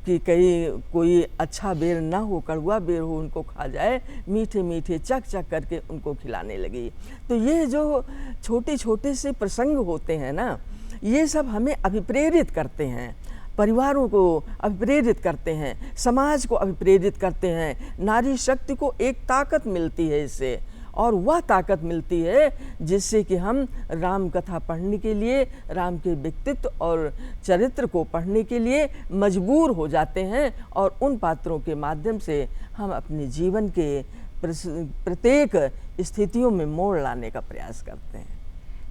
Speaker 2: कि कहीं कोई अच्छा बेर ना हो, कड़वा बेर हो, उनको खा जाए। मीठे मीठे चख चख करके उनको खिलाने लगी। तो ये जो छोटे छोटे से प्रसंग होते हैं ना, ये सब हमें अभिप्रेरित करते हैं, परिवारों को अभिप्रेरित करते हैं, समाज को अभिप्रेरित करते हैं। नारी शक्ति को एक ताकत मिलती है इससे, और वह ताकत मिलती है जिससे कि हम राम कथा पढ़ने के लिए, राम के व्यक्तित्व और चरित्र को पढ़ने के लिए मजबूर हो जाते हैं, और उन पात्रों के माध्यम से हम अपने जीवन के प्रत्येक स्थितियों में मोड़ लाने का प्रयास करते हैं।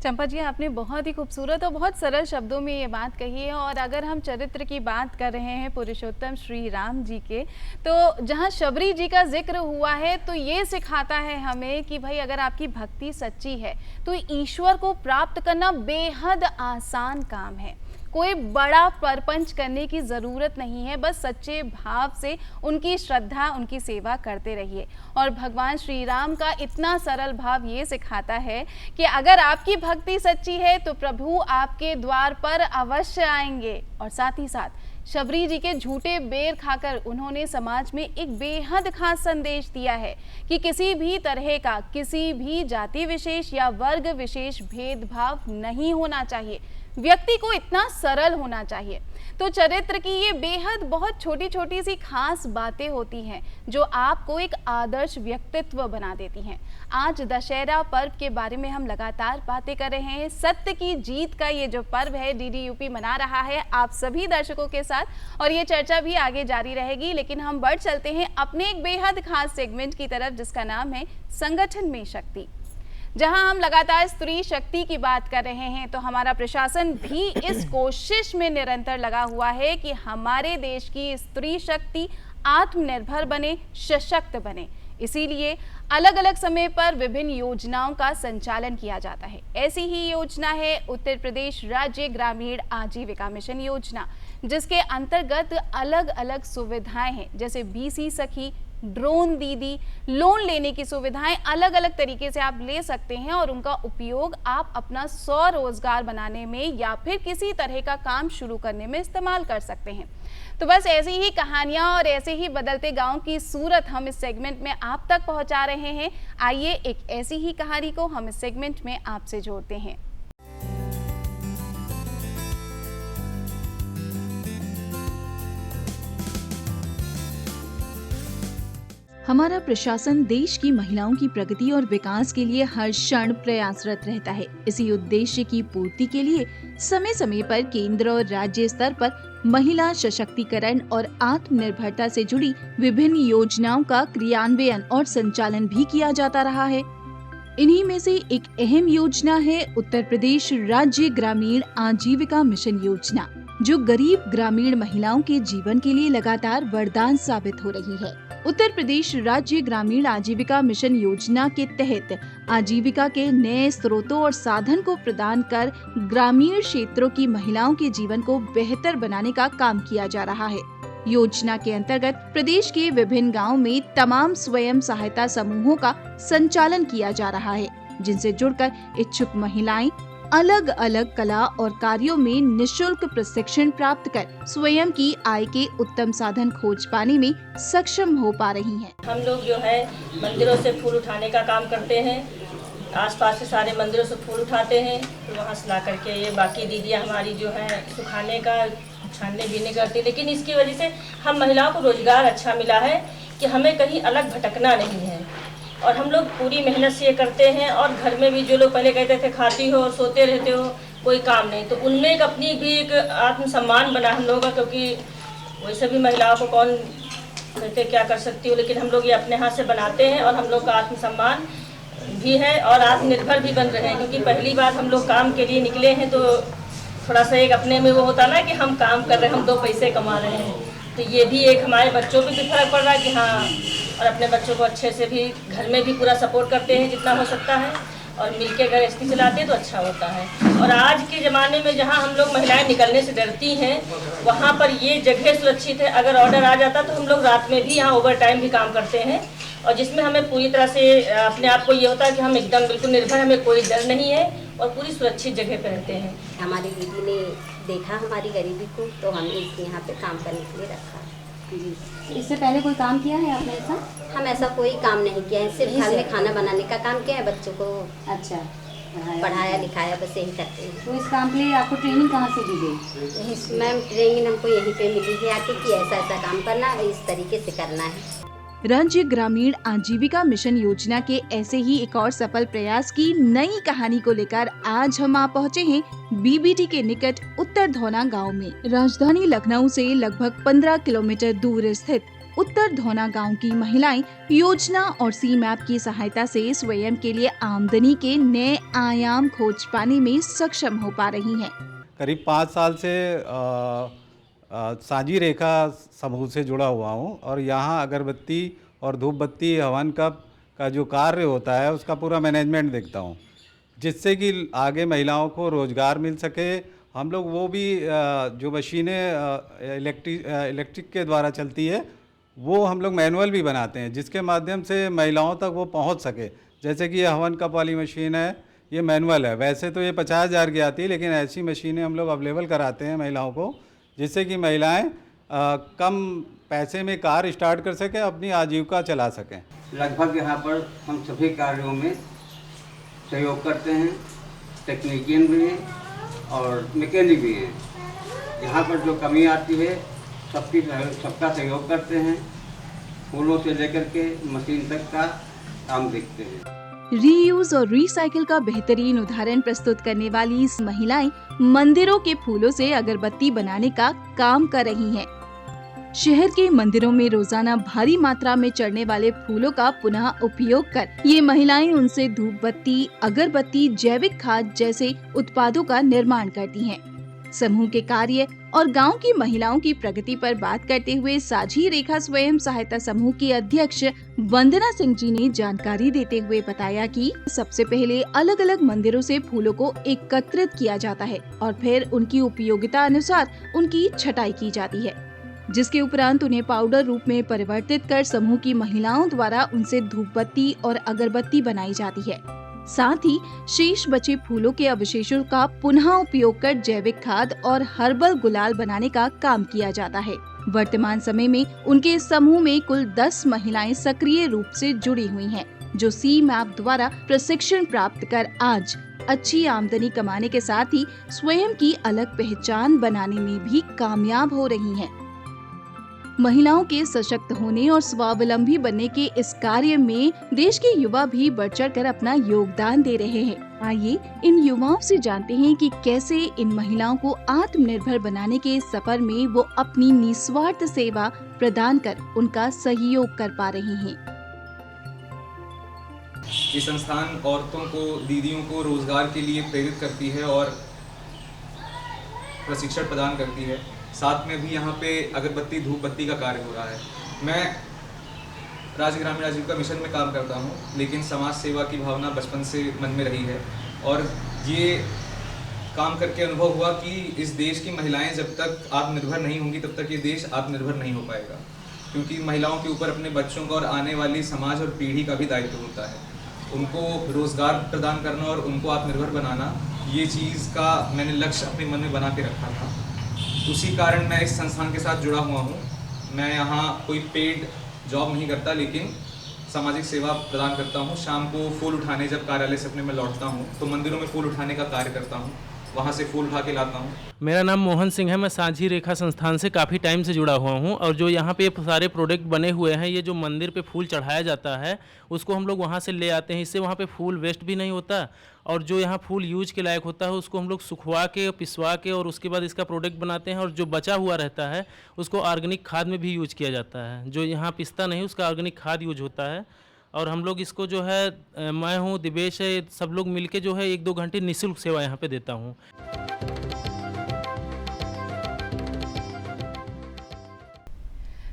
Speaker 1: चंपा जी, आपने बहुत ही खूबसूरत और बहुत सरल शब्दों में ये बात कही है। और अगर हम चरित्र की बात कर रहे हैं पुरुषोत्तम श्री राम जी के, तो जहाँ शबरी जी का जिक्र हुआ है तो ये सिखाता है हमें कि भाई अगर आपकी भक्ति सच्ची है तो ईश्वर को प्राप्त करना बेहद आसान काम है। कोई बड़ा प्रपंच करने की ज़रूरत नहीं है, बस सच्चे भाव से उनकी श्रद्धा, उनकी सेवा करते रहिए। और भगवान श्री राम का इतना सरल भाव ये सिखाता है कि अगर आपकी भक्ति सच्ची है तो प्रभु आपके द्वार पर अवश्य आएंगे। और साथ ही साथ शबरी जी के झूठे बेर खाकर उन्होंने समाज में एक बेहद खास संदेश दिया है कि किसी भी तरह का, किसी भी जाति विशेष या वर्ग विशेष भेदभाव नहीं होना चाहिए, व्यक्ति को इतना सरल होना चाहिए। तो चरित्र की ये बेहद बहुत छोटी छोटी सी खास बातें होती हैं जो आपको एक आदर्श व्यक्तित्व बना देती हैं। आज दशहरा पर्व के बारे में हम लगातार बातें कर रहे हैं। सत्य की जीत का ये जो पर्व है डीडी यूपी मना रहा है आप सभी दर्शकों के साथ, और ये चर्चा भी आगे जारी रहेगी। लेकिन हम बढ़ चलते हैं अपने एक बेहद खास सेगमेंट की तरफ जिसका नाम है संगठन में शक्ति। जहां हम लगातार स्त्री शक्ति की बात कर रहे हैं तो हमारा प्रशासन भी इस कोशिश में निरंतर लगा हुआ है कि हमारे देश की स्त्री शक्ति आत्मनिर्भर बने, सशक्त बने। इसीलिए अलग अलग समय पर विभिन्न योजनाओं का संचालन किया जाता है। ऐसी ही योजना है उत्तर प्रदेश राज्य ग्रामीण आजीविका मिशन योजना, जिसके अंतर्गत अलग अलग सुविधाएं हैं जैसे बीसी सखी, ड्रोन दीदी, लोन लेने की सुविधाएं अलग अलग तरीके से आप ले सकते हैं और उनका उपयोग आप अपना स्वरोजगार बनाने में या फिर किसी तरह का काम शुरू करने में इस्तेमाल कर सकते हैं। तो बस ऐसी ही कहानियां और ऐसे ही बदलते गांव की सूरत हम इस सेगमेंट में आप तक पहुंचा रहे हैं। आइए एक ऐसी ही कहानी को हम इस सेगमेंट में आपसे जोड़ते हैं।
Speaker 6: हमारा प्रशासन देश की महिलाओं की प्रगति और विकास के लिए हर क्षण प्रयासरत रहता है। इसी उद्देश्य की पूर्ति के लिए समय समय पर केंद्र और राज्य स्तर पर महिला सशक्तिकरण और आत्मनिर्भरता से जुड़ी विभिन्न योजनाओं का क्रियान्वयन और संचालन भी किया जाता रहा है। इन्हीं में से एक अहम योजना है उत्तर प्रदेश राज्य ग्रामीण आजीविका मिशन योजना, जो गरीब ग्रामीण महिलाओं के जीवन के लिए लगातार वरदान साबित हो रही है। उत्तर प्रदेश राज्य ग्रामीण आजीविका मिशन योजना के तहत आजीविका के नए स्रोतों और साधन को प्रदान कर ग्रामीण क्षेत्रों की महिलाओं के जीवन को बेहतर बनाने का काम किया जा रहा है। योजना के अंतर्गत प्रदेश के विभिन्न गांवों में तमाम स्वयं सहायता समूहों का संचालन किया जा रहा है, जिनसे जुड़कर इच्छुक महिलाएं अलग अलग कला और कार्यों में निशुल्क प्रशिक्षण प्राप्त कर स्वयं की आय के उत्तम साधन खोज पाने में सक्षम हो पा रही हैं।
Speaker 7: हम लोग जो है मंदिरों से फूल उठाने का काम करते हैं, आसपास के सारे मंदिरों से फूल उठाते हैं, तो वहाँ से ला करके ये बाकी दीदियाँ हमारी जो है सुखाने का छानने बीने करती, लेकिन इसकी वजह से हम महिलाओं को रोजगार अच्छा मिला है कि हमें कहीं अलग भटकना नहीं है। और हम लोग पूरी मेहनत से ये करते हैं। और घर में भी जो लोग पहले कहते थे खाती हो और सोते रहते हो, कोई काम नहीं, तो उनमें एक अपनी भी एक आत्मसम्मान बना हम लोगों का, क्योंकि वैसे भी महिलाओं को कौन कहते क्या कर सकती हो, लेकिन हम लोग ये अपने हाथ से बनाते हैं और हम लोग का आत्मसम्मान भी है और आत्मनिर्भर भी बन रहे हैं। क्योंकि पहली बार हम लोग काम के लिए निकले हैं तो थोड़ा सा एक अपने में वो होता ना कि हम काम कर रहे हैं, हम 2 पैसे कमा रहे हैं, तो ये भी एक हमारे बच्चों पे भी फर्क पड़ रहा है कि हाँ, और अपने बच्चों को अच्छे से भी घर में भी पूरा सपोर्ट करते हैं जितना हो सकता है, और मिलके अगर गृहस्थी चलाते हैं तो अच्छा होता है। और आज के ज़माने में जहाँ हम लोग महिलाएं निकलने से डरती हैं, वहाँ पर ये जगह सुरक्षित है। अगर ऑर्डर आ जाता तो हम लोग रात में भी यहाँ ओवर टाइम भी काम करते हैं, और जिसमें हमें पूरी तरह से अपने आप को ये होता है कि हम एकदम बिल्कुल निर्भर, हमें कोई डर नहीं है और पूरी सुरक्षित जगह पर रहते हैं।
Speaker 8: हमारी दीदी ने देखा हमारी गरीबी को, तो हमने यहाँ पे काम करने के लिए रखा।
Speaker 4: जी, इससे पहले कोई काम किया है आपने ऐसा?
Speaker 8: हम ऐसा कोई काम नहीं किया है, सिर्फ घर में खाना बनाने का काम किया है, बच्चों को
Speaker 4: अच्छा
Speaker 8: पढ़ाया लिखाया, बस यही करते हैं।
Speaker 4: तो इस काम के लिए आपको ट्रेनिंग कहाँ से दी गई?
Speaker 8: मैम ट्रेनिंग हमको यहीं पे मिली है आके कि ऐसा ऐसा काम करना, इस तरीके से करना है।
Speaker 6: राज्य ग्रामीण आजीविका मिशन योजना के ऐसे ही एक और सफल प्रयास की नई कहानी को लेकर आज हम आ पहुँचे हैं बीबीटी के निकट उत्तर धौना गांव में। राजधानी लखनऊ से लगभग 15 किलोमीटर दूर स्थित उत्तर धौना गांव की महिलाएं योजना और सी मैप की सहायता से स्वयं के लिए आमदनी के नए आयाम खोज पाने में सक्षम हो पा रही हैं।
Speaker 9: करीब 5 साल से साझी रेखा समूह से जुड़ा हुआ हूँ, और यहाँ अगरबत्ती और धूप बत्ती हवन का जो कार्य होता है उसका पूरा मैनेजमेंट देखता हूँ, जिससे कि आगे महिलाओं को रोज़गार मिल सके हम लोग वो भी जो मशीनें इलेक्ट्रिक के द्वारा चलती है वो हम लोग मैनुअल भी बनाते हैं, जिसके माध्यम से महिलाओं तक वो पहुंच सके। जैसे कि ये हवन कप वाली मशीन है, ये मैनुअल है। वैसे तो ये 50,000 की आती है, लेकिन ऐसी मशीनें हम लोग अवेलेबल कराते हैं महिलाओं को, जिससे कि महिलाएं कम पैसे में कार स्टार्ट कर सकें, अपनी आजीविका चला सकें।
Speaker 10: लगभग यहाँ पर हम सभी कार्यों में सहयोग करते हैं, टेक्नीशियन भी हैं और मैकेनिक भी हैं। यहाँ पर जो कमी आती है सबका सहयोग करते हैं, फूलों से लेकर के मशीन तक का काम देखते हैं।
Speaker 6: रीयूज और रिसाइकिल का बेहतरीन उदाहरण प्रस्तुत करने वाली इस महिलाएं मंदिरों के फूलों से अगरबत्ती बनाने का काम कर रही हैं। शहर के मंदिरों में रोजाना भारी मात्रा में चढ़ने वाले फूलों का पुनः उपयोग कर ये महिलाएं उनसे धूप बत्ती, अगरबत्ती, जैविक खाद जैसे उत्पादों का निर्माण करती हैं। समूह के कार्य और गांव की महिलाओं की प्रगति पर बात करते हुए साझी रेखा स्वयं सहायता समूह की अध्यक्ष वंदना सिंह जी ने जानकारी देते हुए बताया कि सबसे पहले अलग अलग मंदिरों से फूलों को एकत्रित किया जाता है और फिर उनकी उपयोगिता अनुसार उनकी छटाई की जाती है, जिसके उपरांत उन्हें पाउडर रूप में परिवर्तित कर समूह की महिलाओं द्वारा उनसे धूप बत्ती और अगरबत्ती बनाई जाती है। साथ ही शेष बचे फूलों के अवशेषों का पुनः उपयोग कर जैविक खाद और हर्बल गुलाल बनाने का काम किया जाता है। वर्तमान समय में उनके इस समूह में कुल 10 महिलाएं सक्रिय रूप से जुड़ी हुई हैं, जो सी मैप द्वारा प्रशिक्षण प्राप्त कर आज अच्छी आमदनी कमाने के साथ ही स्वयं की अलग पहचान बनाने में भी कामयाब हो रही हैं। महिलाओं के सशक्त होने और स्वावलंबी बनने के इस कार्य में देश के युवा भी बढ़ चढ़ कर अपना योगदान दे रहे हैं। आइए इन युवाओं से जानते हैं कि कैसे इन महिलाओं को आत्मनिर्भर बनाने के सफर में वो अपनी निस्वार्थ सेवा प्रदान कर उनका सहयोग कर पा रही हैं।
Speaker 11: ये संस्थान औरतों को, दीदियों को रोजगार के लिए प्रेरित करती है और प्रशिक्षण प्रदान करती है। साथ में भी यहाँ पे अगरबत्ती, धूप बत्ती का कार्य हो रहा है। मैं राज्य ग्रामीण आजीविका मिशन में काम करता हूँ, लेकिन समाज सेवा की भावना बचपन से मन में रही है और ये काम करके अनुभव हुआ कि इस देश की महिलाएं जब तक आत्मनिर्भर नहीं होंगी तब तक ये देश आत्मनिर्भर नहीं हो पाएगा, क्योंकि महिलाओं के ऊपर अपने बच्चों का और आने वाली समाज और पीढ़ी का भी दायित्व होता है। उनको रोजगार प्रदान करना और उनको आत्मनिर्भर बनाना, ये चीज़ का मैंने लक्ष्य अपने मन में बना के रखा था। उसी कारण मैं इस संस्थान के साथ जुड़ा हुआ हूँ। मैं यहाँ कोई पेड जॉब नहीं करता, लेकिन सामाजिक सेवा प्रदान करता हूँ। शाम को फूल उठाने जब कार्यालय से अपने मैं लौटता हूँ तो मंदिरों में फूल उठाने का कार्य करता हूँ, वहाँ से फूल उठा के लाता हूँ।
Speaker 12: मेरा नाम मोहन सिंह है। मैं साझी रेखा संस्थान से काफ़ी टाइम से जुड़ा हुआ हूँ और जो यहाँ पे सारे प्रोडक्ट बने हुए हैं, ये जो मंदिर पे फूल चढ़ाया जाता है उसको हम लोग वहाँ से ले आते हैं। इससे वहाँ पे फूल वेस्ट भी नहीं होता और जो यहाँ फूल यूज के लायक होता है उसको हम लोग सुखवा के, पिसवा के और उसके बाद इसका प्रोडक्ट बनाते हैं और जो बचा हुआ रहता है उसको ऑर्गेनिक खाद में भी यूज किया जाता है। जो यहाँ पिसता नहीं उसका ऑर्गेनिक खाद यूज होता है और हम लोग इसको जो है, मैं हूँ, दिवेश है, सब लोग मिलके जो है 1-2 घंटे निःशुल्क सेवा यहाँ पे देता हूँ।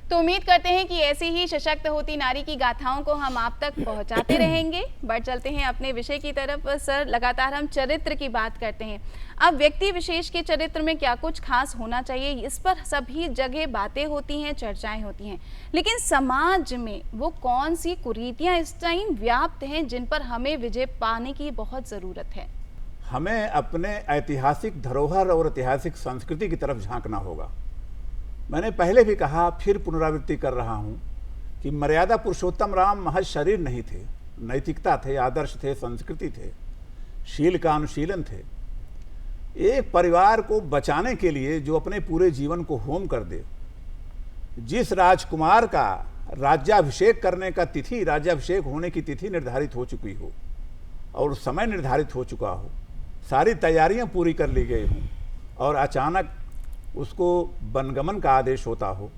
Speaker 1: तो उम्मीद करते हैं कि ऐसी ही सशक्त होती नारी की गाथाओं को हम आप तक पहुंचाते रहेंगे। बढ़ चलते हैं अपने विषय की तरफ। सर, लगातार हम चरित्र की बात करते हैं। अब व्यक्ति विशेष के चरित्र में क्या कुछ खास होना चाहिए, इस पर सभी जगह बातें होती हैं, चर्चाएं होती हैं, लेकिन समाज में वो कौन सी कुरीतियां इस टाइम व्याप्त हैं जिन पर हमें विजय पाने की बहुत ज़रूरत है?
Speaker 3: हमें अपने ऐतिहासिक धरोहर और ऐतिहासिक संस्कृति की तरफ झांकना होगा। मैंने पहले भी कहा, फिर पुनरावृत्ति कर रहा हूँ कि मर्यादा पुरुषोत्तम राम महज शरीर नहीं थे, नैतिकता थे, आदर्श थे, संस्कृति थे, शील का अनुशीलन थे। एक परिवार को बचाने के लिए जो अपने पूरे जीवन को होम कर दे, जिस राजकुमार का राज्याभिषेक करने का तिथि, राज्याभिषेक होने की तिथि निर्धारित हो चुकी हो और समय निर्धारित हो चुका हो, सारी तैयारियां पूरी कर ली गई हों और अचानक उसको वनगमन का आदेश होता हो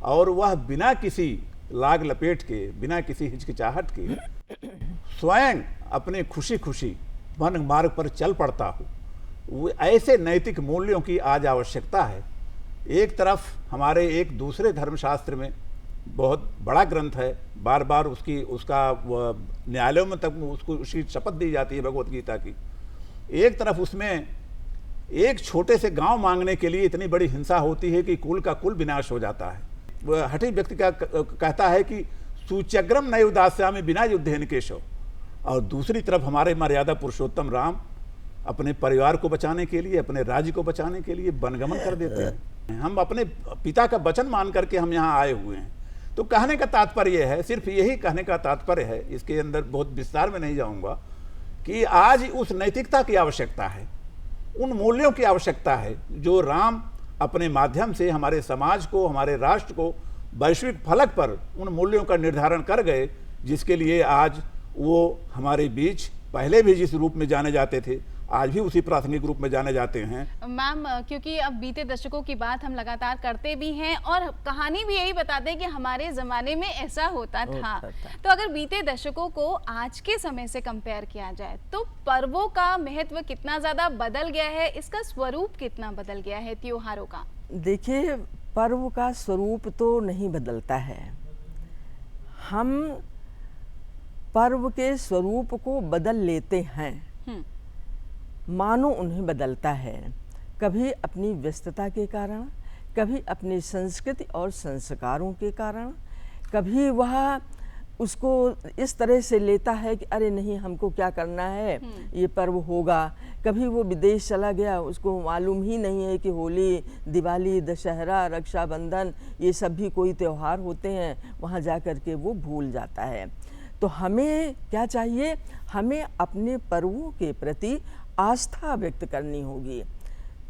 Speaker 3: और वह बिना किसी लाग लपेट के, बिना किसी हिचकिचाहट के स्वयं अपने खुशी खुशी वन मार्ग पर चल पड़ता हो, वो ऐसे नैतिक मूल्यों की आज आवश्यकता है। एक तरफ हमारे एक दूसरे धर्मशास्त्र में बहुत बड़ा ग्रंथ है, बार बार उसका न्यायालयों में तक उसकी शपथ दी जाती है भगवत गीता की। एक तरफ उसमें एक छोटे से गांव मांगने के लिए इतनी बड़ी हिंसा होती है कि कुल का कुल विनाश हो जाता है। वह हठी व्यक्ति का कहता है कि सूच्यग्रम नय उदास्यामि बिना युद्धेन केशव। और दूसरी तरफ हमारे मर्यादा पुरुषोत्तम राम अपने परिवार को बचाने के लिए, अपने राज्य को बचाने के लिए वनगमन कर देते हैं। हम अपने पिता का वचन मान करके हम यहाँ आए हुए हैं। तो कहने का तात्पर्य है, सिर्फ यही कहने का तात्पर्य है, इसके अंदर बहुत विस्तार में नहीं जाऊंगा, कि आज उस नैतिकता की आवश्यकता है, उन मूल्यों की आवश्यकता है जो राम अपने माध्यम से हमारे समाज को, हमारे राष्ट्र को वैश्विक फलक पर उन मूल्यों का निर्धारण कर गए, जिसके लिए आज वो हमारे बीच पहले भी जिस रूप में जाने जाते थे आज भी उसी प्राथमिक रूप में जाने जाते हैं।
Speaker 1: मैम, क्योंकि अब बीते दशकों की बात हम लगातार करते भी हैं और कहानी भी यही बताते हैं कि हमारे ज़माने में ऐसा होता था। तो अगर बीते दशकों को आज के समय से कंपेयर किया जाए तो पर्वों का महत्व कितना ज़्यादा बदल गया है, इसका स्वरूप कितना बदल गया है त्योहारों का?
Speaker 2: देखिए, पर्व का स्वरूप तो नहीं बदलता है, हम पर्व के स्वरूप को बदल लेते हैं, मानो उन्हें बदलता है। कभी अपनी व्यस्तता के कारण, कभी अपनी संस्कृति और संस्कारों के कारण, कभी वह उसको इस तरह से लेता है कि अरे नहीं, हमको क्या करना है, ये पर्व होगा। कभी वो विदेश चला गया, उसको मालूम ही नहीं है कि होली, दिवाली, दशहरा, रक्षाबंधन ये सब भी कोई त्यौहार होते हैं, वहाँ जा कर के वो भूल जाता है। तो हमें क्या चाहिए? हमें अपने पर्वों के प्रति आस्था व्यक्त करनी होगी।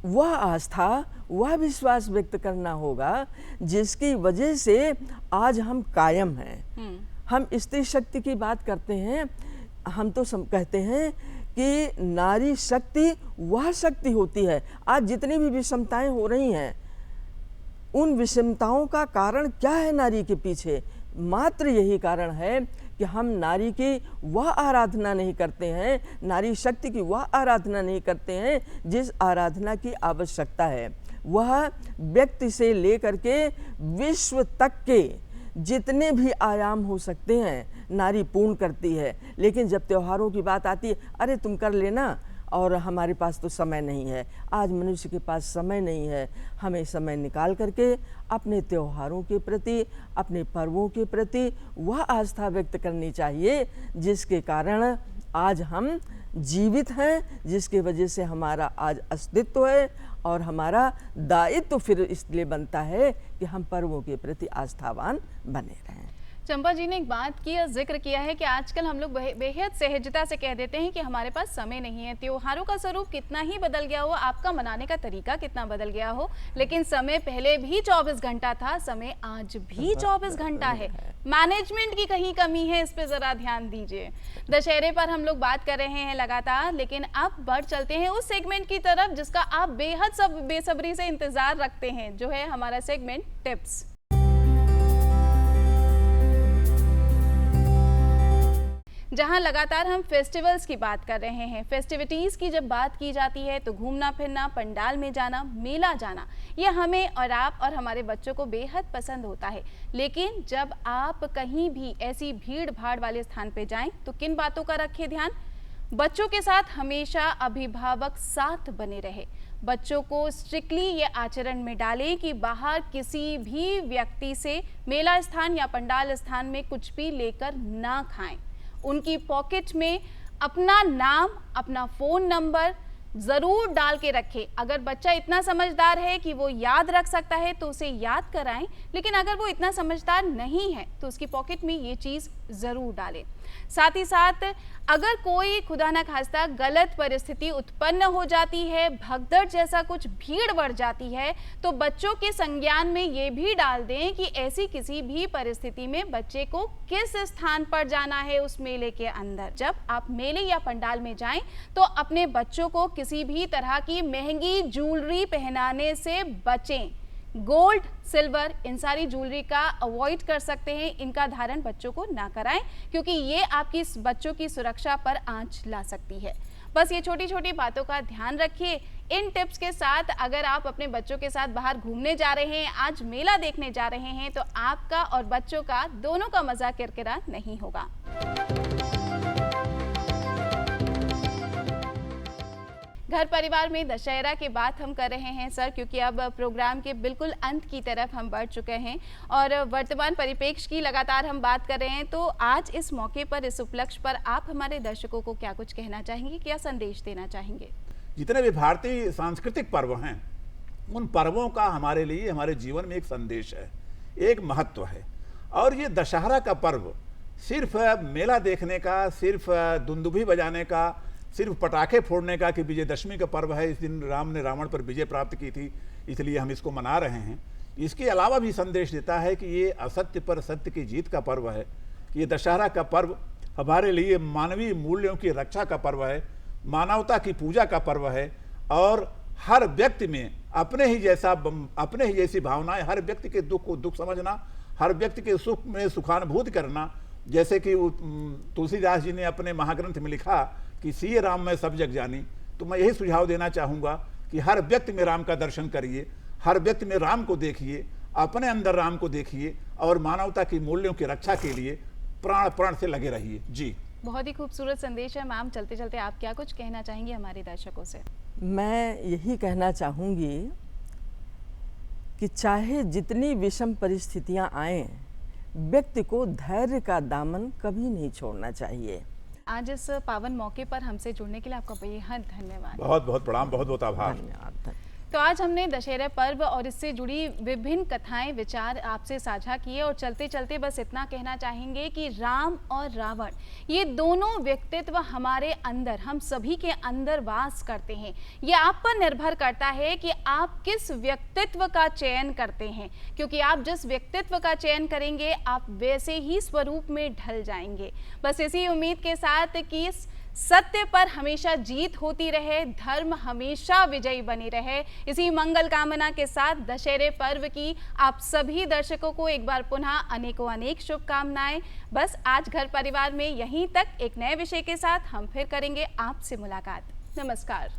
Speaker 2: वह आस्था, वह विश्वास व्यक्त करना होगा जिसकी वजह से आज हम कायम हैं। हम स्त्री शक्ति की बात करते हैं, हम तो कहते हैं कि नारी शक्ति वह शक्ति होती है। आज जितनी भी विषमताएं हो रही हैं, उन विषमताओं का कारण क्या है नारी के पीछे? मात्र यही कारण है कि हम नारी की वह आराधना नहीं करते हैं, नारी शक्ति की वह आराधना नहीं करते हैं जिस आराधना की आवश्यकता है। वह व्यक्ति से लेकर के विश्व तक के जितने भी आयाम हो सकते हैं नारी पूर्ण करती है। लेकिन जब त्योहारों की बात आती है, अरे तुम कर लेना, और हमारे पास तो समय नहीं है। आज मनुष्य के पास समय नहीं है। हमें समय निकाल करके अपने त्योहारों के प्रति, अपने पर्वों के प्रति वह आस्था व्यक्त करनी चाहिए जिसके कारण आज हम जीवित हैं, जिसके वजह से हमारा आज अस्तित्व है। और हमारा दायित्व फिर इसलिए बनता है कि हम पर्वों के प्रति आस्थावान बने रहें।
Speaker 1: चंपा जी ने एक बात की और जिक्र किया है कि आजकल हम लोग बेहद सहजता से कह देते हैं कि हमारे पास समय नहीं है। त्योहारों का स्वरूप कितना ही बदल गया हो, आपका मनाने का तरीका कितना बदल गया हो, लेकिन समय पहले भी 24 घंटा था, समय आज भी 24 घंटा है। मैनेजमेंट की कहीं कमी है, इस पे ज़रा ध्यान दीजिए। दशहरे पर हम लोग बात कर रहे हैं लगातार, लेकिन अब बढ़ चलते हैं उस सेगमेंट की तरफ जिसका आप बेहद बेसब्री से इंतज़ार रखते हैं, जो है हमारा सेगमेंट टिप्स। जहां लगातार हम फेस्टिवल्स की बात कर रहे हैं। फेस्टिविटीज़ की जब बात की जाती है तो घूमना फिरना, पंडाल में जाना, मेला जाना, ये हमें और आप और हमारे बच्चों को बेहद पसंद होता है। लेकिन जब आप कहीं भी ऐसी भीड़ भाड़ वाले स्थान पे जाएं तो किन बातों का रखें ध्यान? बच्चों के साथ हमेशा अभिभावक साथ बने रहे। बच्चों को स्ट्रिक्टली ये आचरण में डालें कि बाहर किसी भी व्यक्ति से मेला स्थान या पंडाल स्थान में कुछ भी लेकर ना खाएं। उनकी पॉकेट में अपना नाम, अपना फ़ोन नंबर ज़रूर डाल के रखें। अगर बच्चा इतना समझदार है कि वो याद रख सकता है तो उसे याद कराएं, लेकिन अगर वो इतना समझदार नहीं है तो उसकी पॉकेट में ये चीज़ ज़रूर डालें। साथ ही साथ अगर कोई खुदा न खास्ता गलत परिस्थिति उत्पन्न हो जाती है, भगदड़ जैसा कुछ भीड़ बढ़ जाती है, तो बच्चों के संज्ञान में ये भी डाल दें कि ऐसी किसी भी परिस्थिति में बच्चे को किस स्थान पर जाना है उस मेले के अंदर। जब आप मेले या पंडाल में जाएं तो अपने बच्चों को किसी भी तरह की महंगी ज्वेलरी पहनाने से बचें। गोल्ड, सिल्वर, इन सारी ज्वेलरी का अवॉइड कर सकते हैं, इनका धारण बच्चों को ना कराएं क्योंकि ये आपकी बच्चों की सुरक्षा पर आंच ला सकती है। बस ये छोटी छोटी बातों का ध्यान रखिए। इन टिप्स के साथ अगर आप अपने बच्चों के साथ बाहर घूमने जा रहे हैं, आज मेला देखने जा रहे हैं, तो आपका और बच्चों का दोनों का मजा किरकिरा नहीं होगा। घर परिवार में दशहरा की बात हम कर रहे हैं सर, क्योंकि अब प्रोग्राम के बिल्कुल अंत की तरफ हम बढ़ चुके हैं और वर्तमान परिप्रेक्ष्य की लगातार हम बात कर रहे हैं। तो आज इस मौके पर, इस उपलक्ष्य पर आप हमारे दर्शकों को क्या कुछ कहना चाहेंगे, क्या संदेश देना चाहेंगे?
Speaker 3: जितने भी भारतीय सांस्कृतिक पर्व हैं, उन पर्वों का हमारे लिए, हमारे जीवन में एक संदेश है, एक महत्व है। और ये दशहरा का पर्व सिर्फ मेला देखने का, सिर्फ दुंदुभी बजाने का, सिर्फ पटाखे फोड़ने का कि विजयदशमी का पर्व है, इस दिन राम ने रावण पर विजय प्राप्त की थी इसलिए हम इसको मना रहे हैं, इसके अलावा भी संदेश देता है कि ये असत्य पर सत्य की जीत का पर्व है। कि ये दशहरा का पर्व हमारे लिए मानवीय मूल्यों की रक्षा का पर्व है, मानवता की पूजा का पर्व है और हर व्यक्ति में अपने ही जैसी भावनाएं, हर व्यक्ति के दुख को दुख समझना, हर व्यक्ति के सुख में सुखानुभूति करना। जैसे कि तुलसीदास जी ने अपने महाग्रंथ में लिखा कि सिए राम में सब जग जानी, तो मैं यही सुझाव देना चाहूँगा कि हर व्यक्ति में राम का दर्शन करिए, हर व्यक्ति में राम को देखिए, अपने अंदर राम को देखिए और मानवता की मूल्यों की रक्षा के लिए प्राण प्राण से लगे रहिए। जी,
Speaker 1: बहुत ही खूबसूरत संदेश है मैम। चलते चलते आप क्या कुछ कहना चाहेंगे हमारे दर्शकों से?
Speaker 2: मैं यही कहना चाहूँगी कि चाहे जितनी विषम परिस्थितियाँ आएं, व्यक्ति को धैर्य का दामन कभी नहीं छोड़ना चाहिए।
Speaker 1: आज इस पावन मौके पर हमसे जुड़ने के लिए आपका बेहद धन्यवाद।
Speaker 3: बहुत बहुत प्रणाम, बहुत बहुत आभार।
Speaker 2: धन्यवाद।
Speaker 1: तो आज हमने दशहरा पर्व और इससे जुड़ी विभिन्न कथाएं, विचार आपसे साझा किए और चलते चलते बस इतना कहना चाहेंगे कि राम और रावण ये दोनों व्यक्तित्व हमारे अंदर, हम सभी के अंदर वास करते हैं। ये आप पर निर्भर करता है कि आप किस व्यक्तित्व का चयन करते हैं, क्योंकि आप जिस व्यक्तित्व का चयन करेंगे आप वैसे ही स्वरूप में ढल जाएंगे। बस इसी उम्मीद के साथ कि इस सत्य पर हमेशा जीत होती रहे, धर्म हमेशा विजयी बनी रहे, इसी मंगल कामना के साथ दशहरे पर्व की आप सभी दर्शकों को एक बार पुनः अनेकों अनेक शुभकामनाएं। बस आज घर परिवार में यहीं तक। एक नए विषय के साथ हम फिर करेंगे आपसे मुलाकात। नमस्कार।